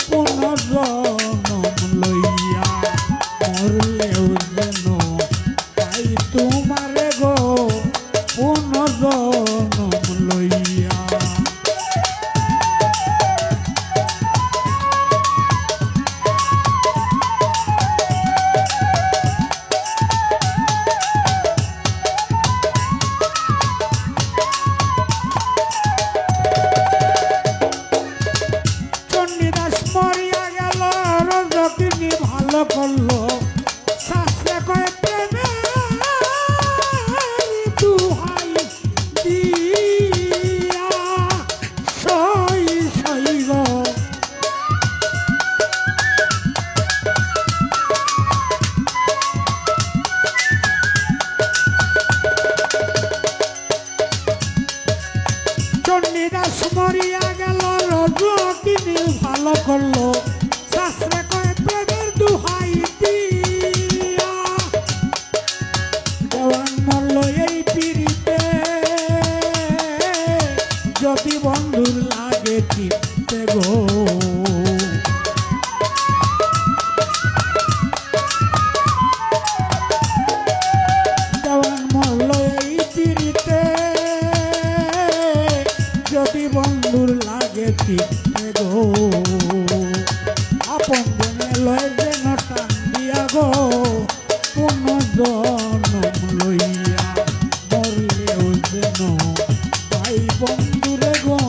পুনর্জন্ম লইয়া মরলেও যেন তাই তোমারে গো, পুনর্জন্ম লইয়া। ভালো করলো, শাস্ত্রে কয়ে প্রেমের দুহাই দিয়া সই সই গো। চণ্ডীদাস মরিয়া গেল, রজকিনী ভালো করলো, শাস্ত্রে কয়ে প্রেমের দুহাই দিয়া। দেওয়ান মরল এই পিড়িতে, যদি বন্ধুর লাগে চিত্তে গো। দেওয়ান মরল এই পিড়িতে, যদি বন্ধুর লাগে চিত্তে গো। আপন জনে লয় যেন টান দিয়া গো, পুনর্জন্ম লইয়া মরলেও যেন তাই বন্ধুরে গো,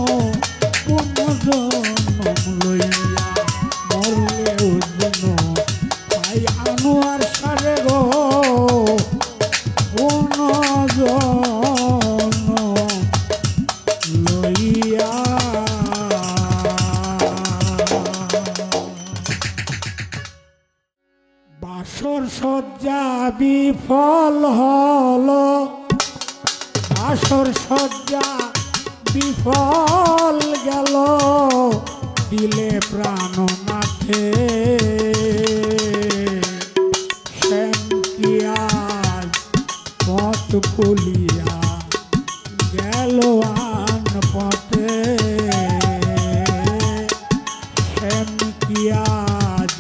পুনর্জন্ম লইয়া মরলেও যেন তাই আনোয়ার সারে গো, পুনর্জন্ম লইয়া। বাসর সজ্জা বিফল হলো, বাসর সজ্জা বিফল গেল, দিলে প্রাণনাথে শ্যাম কি আজ পথ ফুলিয়া গেল আন পথে। শ্যাম কি আজ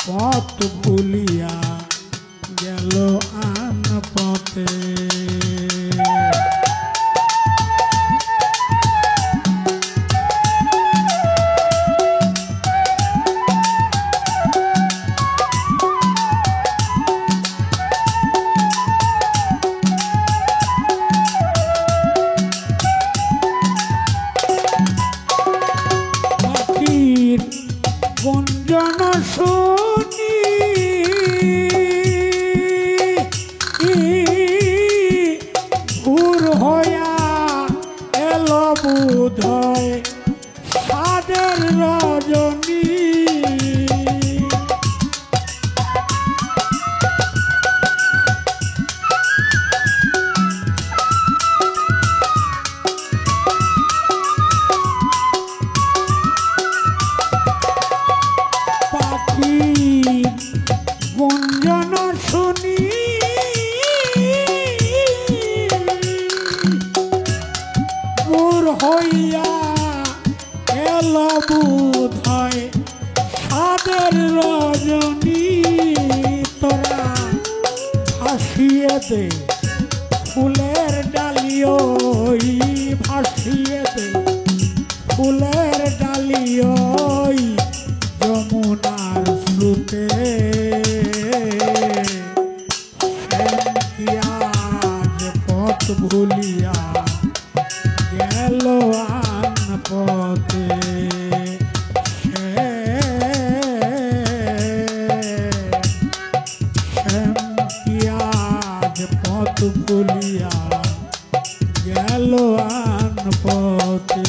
পথ ভুলিয়া গেল আন পথে। সাদের রজনী গুঞ্জন শুনি মোর হইয়া এল বুধয় সাদের রজনী তোরা ভাসিয়ে দে ফুলের ডালিওই ভাসিয়ে দে ফুলের ডালিওই যমুনার স্রোতে আজ পথ ভুলিয়া গেল আন পথে আজ পথ ভুলিয়া গেল আন পথে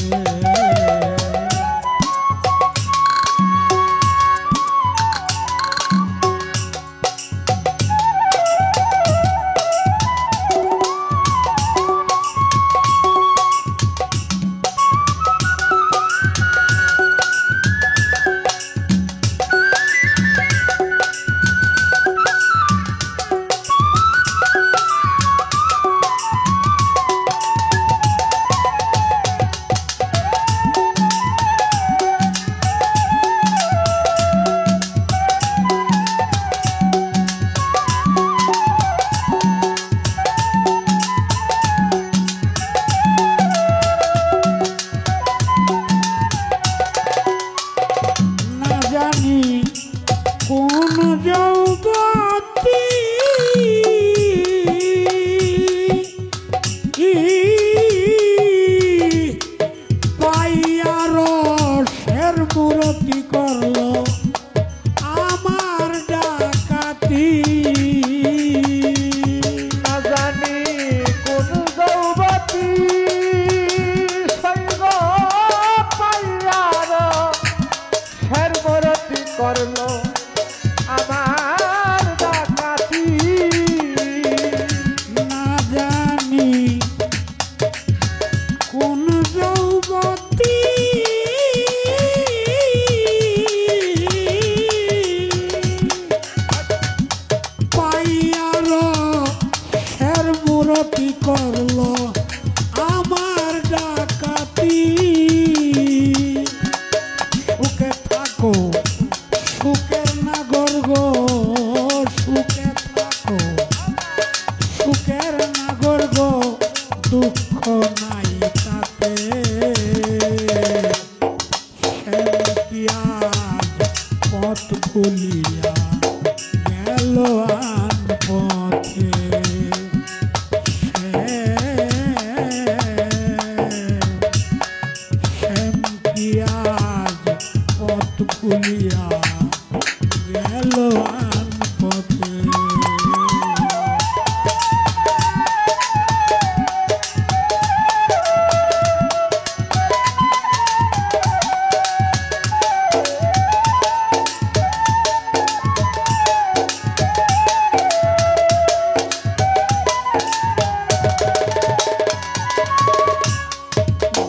কোন যৌবতী পাইয়া রসের মূরতি করলো আমার ডাকাতি না জানি কোন যৌবতী সঙ্গ পাইয়া রসের মূরতি করলো আমার ডাকাতি না জানি কোন যৌবতী পাইয়া রসের মূরতি করলো আমার ডাকাতি সুখে থাকো সুখের নাগর গো সুখে থাকো সুখের নাগর গো দুঃখ নাই তাতে কি আজ পথ ভুলিয়া গেল আন পথে কি আজ পথ ভুলিয়া গেল আন পথে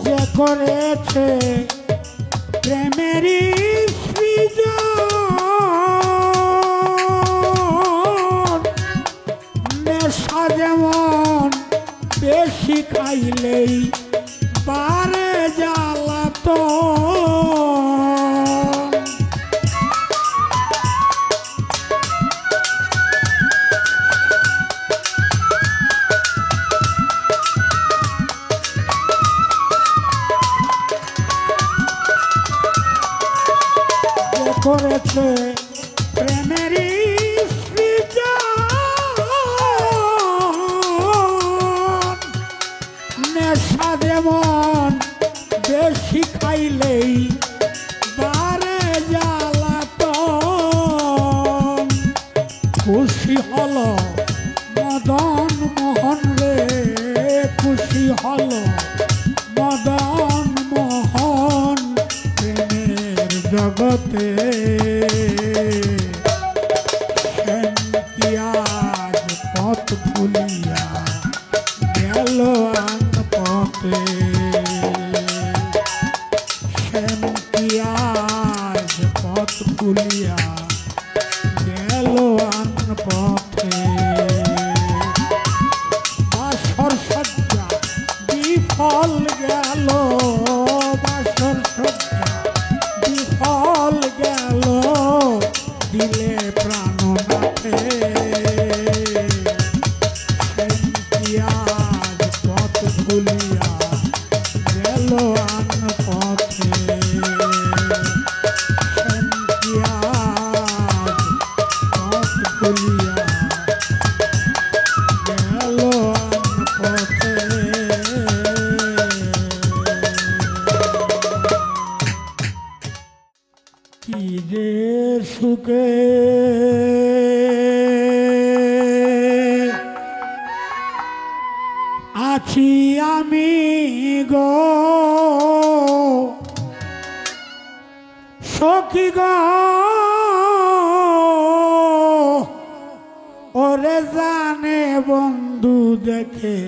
যে করেছে প্রেমেরই সৃজন নেশা যেমন বেশি খাইলেই বারে জ্বালাতন করেছে প্রেমেরই সৃজন নেশা যেমন বেশি খাইলেই বারে জ্বালাতন খুশি হলো মদন মোহন রে খুশি হলো মদন মোহন প্রেমে জগতে শ্যাম কি আজ পথ ভুলিয়া গেল আন পথে শ্যাম কি আজ পথ ভুলিয়া গেল আন পথে বাসর সজ্জা বিফল গেল বাসর সজ্জা বিফল গেল দিলে প্রাণনাথে আজ পথ ভুলিয়া গেল আন পথে আজ পথ ভুলিয়া গেল আন পথে কি যে সুখে আছি আমি গো সখী গো ওরে জানে বন্ধু দেখে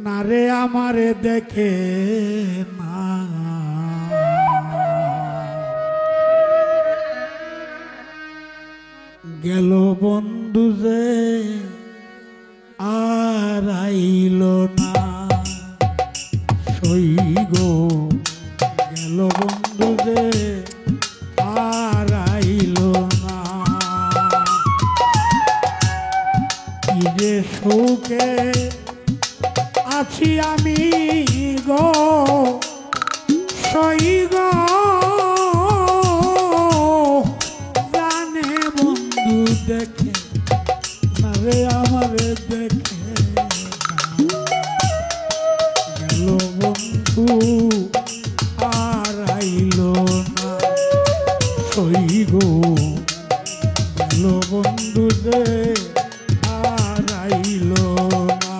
না রে আমারে দেখে না গেল বন্ধু যে আর আইল না সই গো গেল বন্ধু যে আর আইল না কি যে সুখে আছি আমি গো সই গো জানে বন্ধু দেখে না রে আমারে দেখে গেল বন্ধু আর আইল না সই গো গেল বন্ধু যে আর আইল না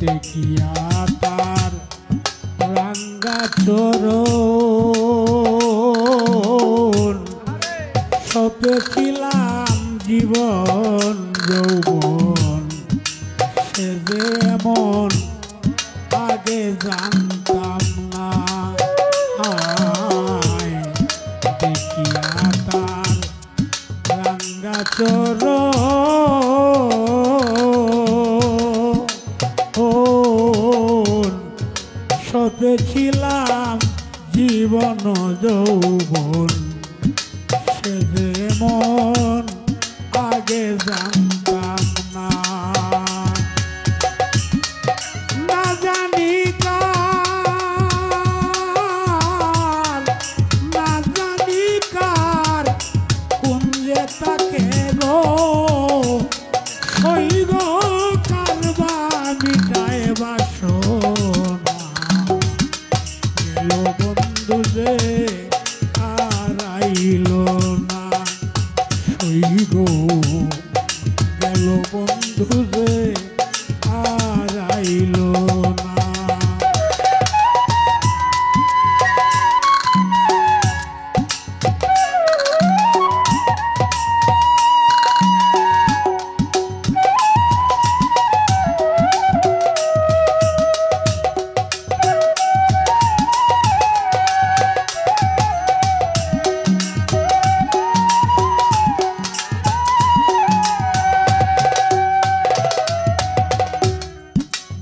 দেখিয়া তার রাঙ্গা চরণ সপেছিলাম জীবন যৌবন সে যেমন আগে জানতাম না দেখিয়া তার রাঙ্গা চরণ সপেছিলাম জীবন যৌবন সে যেমন আগে জানতাম না না জানি কার না জানি কার কোন যে তাকে গো সই গো কারবা মিটায় বাসনা গেল বন্ধু যে আর আইল না সই গো গেল বন্ধু যে আর আইল না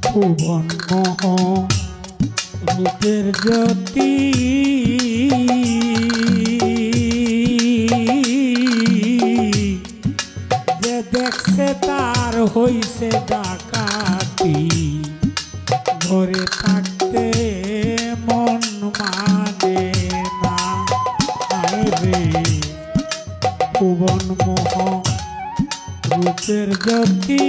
ভুবন মোহ রূপের জ্যোতি যে দেখছে তার হইছে ডাকাতি ঘরে থাকতে থাকতে মন মানে না, আয় রে ভুবন মোহ রূপের জ্যোতি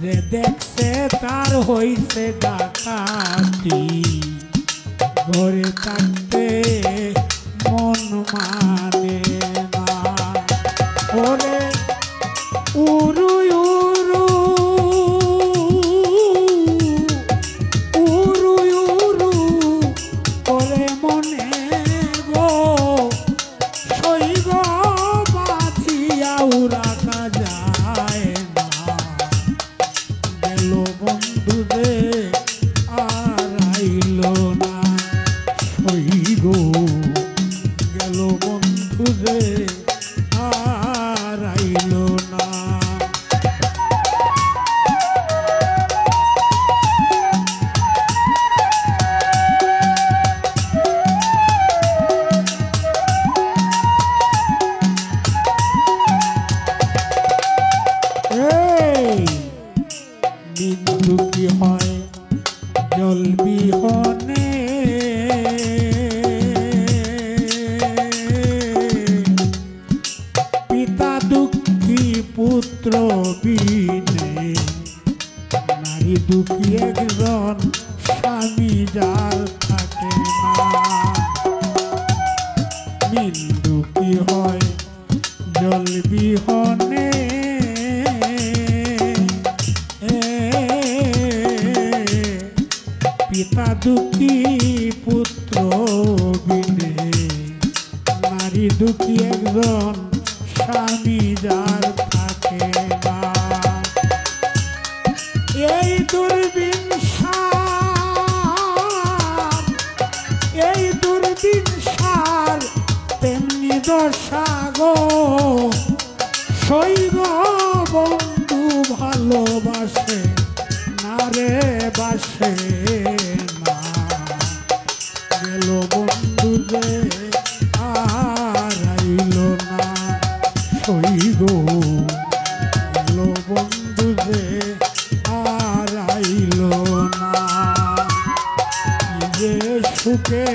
যে দেখছে তার হইছে ডাকাতি, ঘরে থাকতে মন মানে না। ওরে উরু উরু উরু উরু ওরে মনে গো সইগ বাঁচিয়া রাখা যায় না, গেল বন্ধু রে আর আইল না, সইগ গেল বন্ধু রে আর আইল না। বিন্দু কি হয় জল বিহনে, পিতা দুঃখী পুত্র বিনে, নারী দুঃখী একজন স্বামী যার থাকে না। বিন্দু কি হয় জল বিহনে, পিতা দুঃখী পুত্র বিনে, নারী দুঃখী একজন স্বামী যার থাকে না। এই দুর্বিন সার, এই দুর্বিন সার তেমনি দশা গো, সইগ বন্ধু ভালোবাসে না রে বাসে না, গেল বন্ধু যে আর আইল না, সইগ গেল বন্ধু যে আর আইল না। কি যে সুখে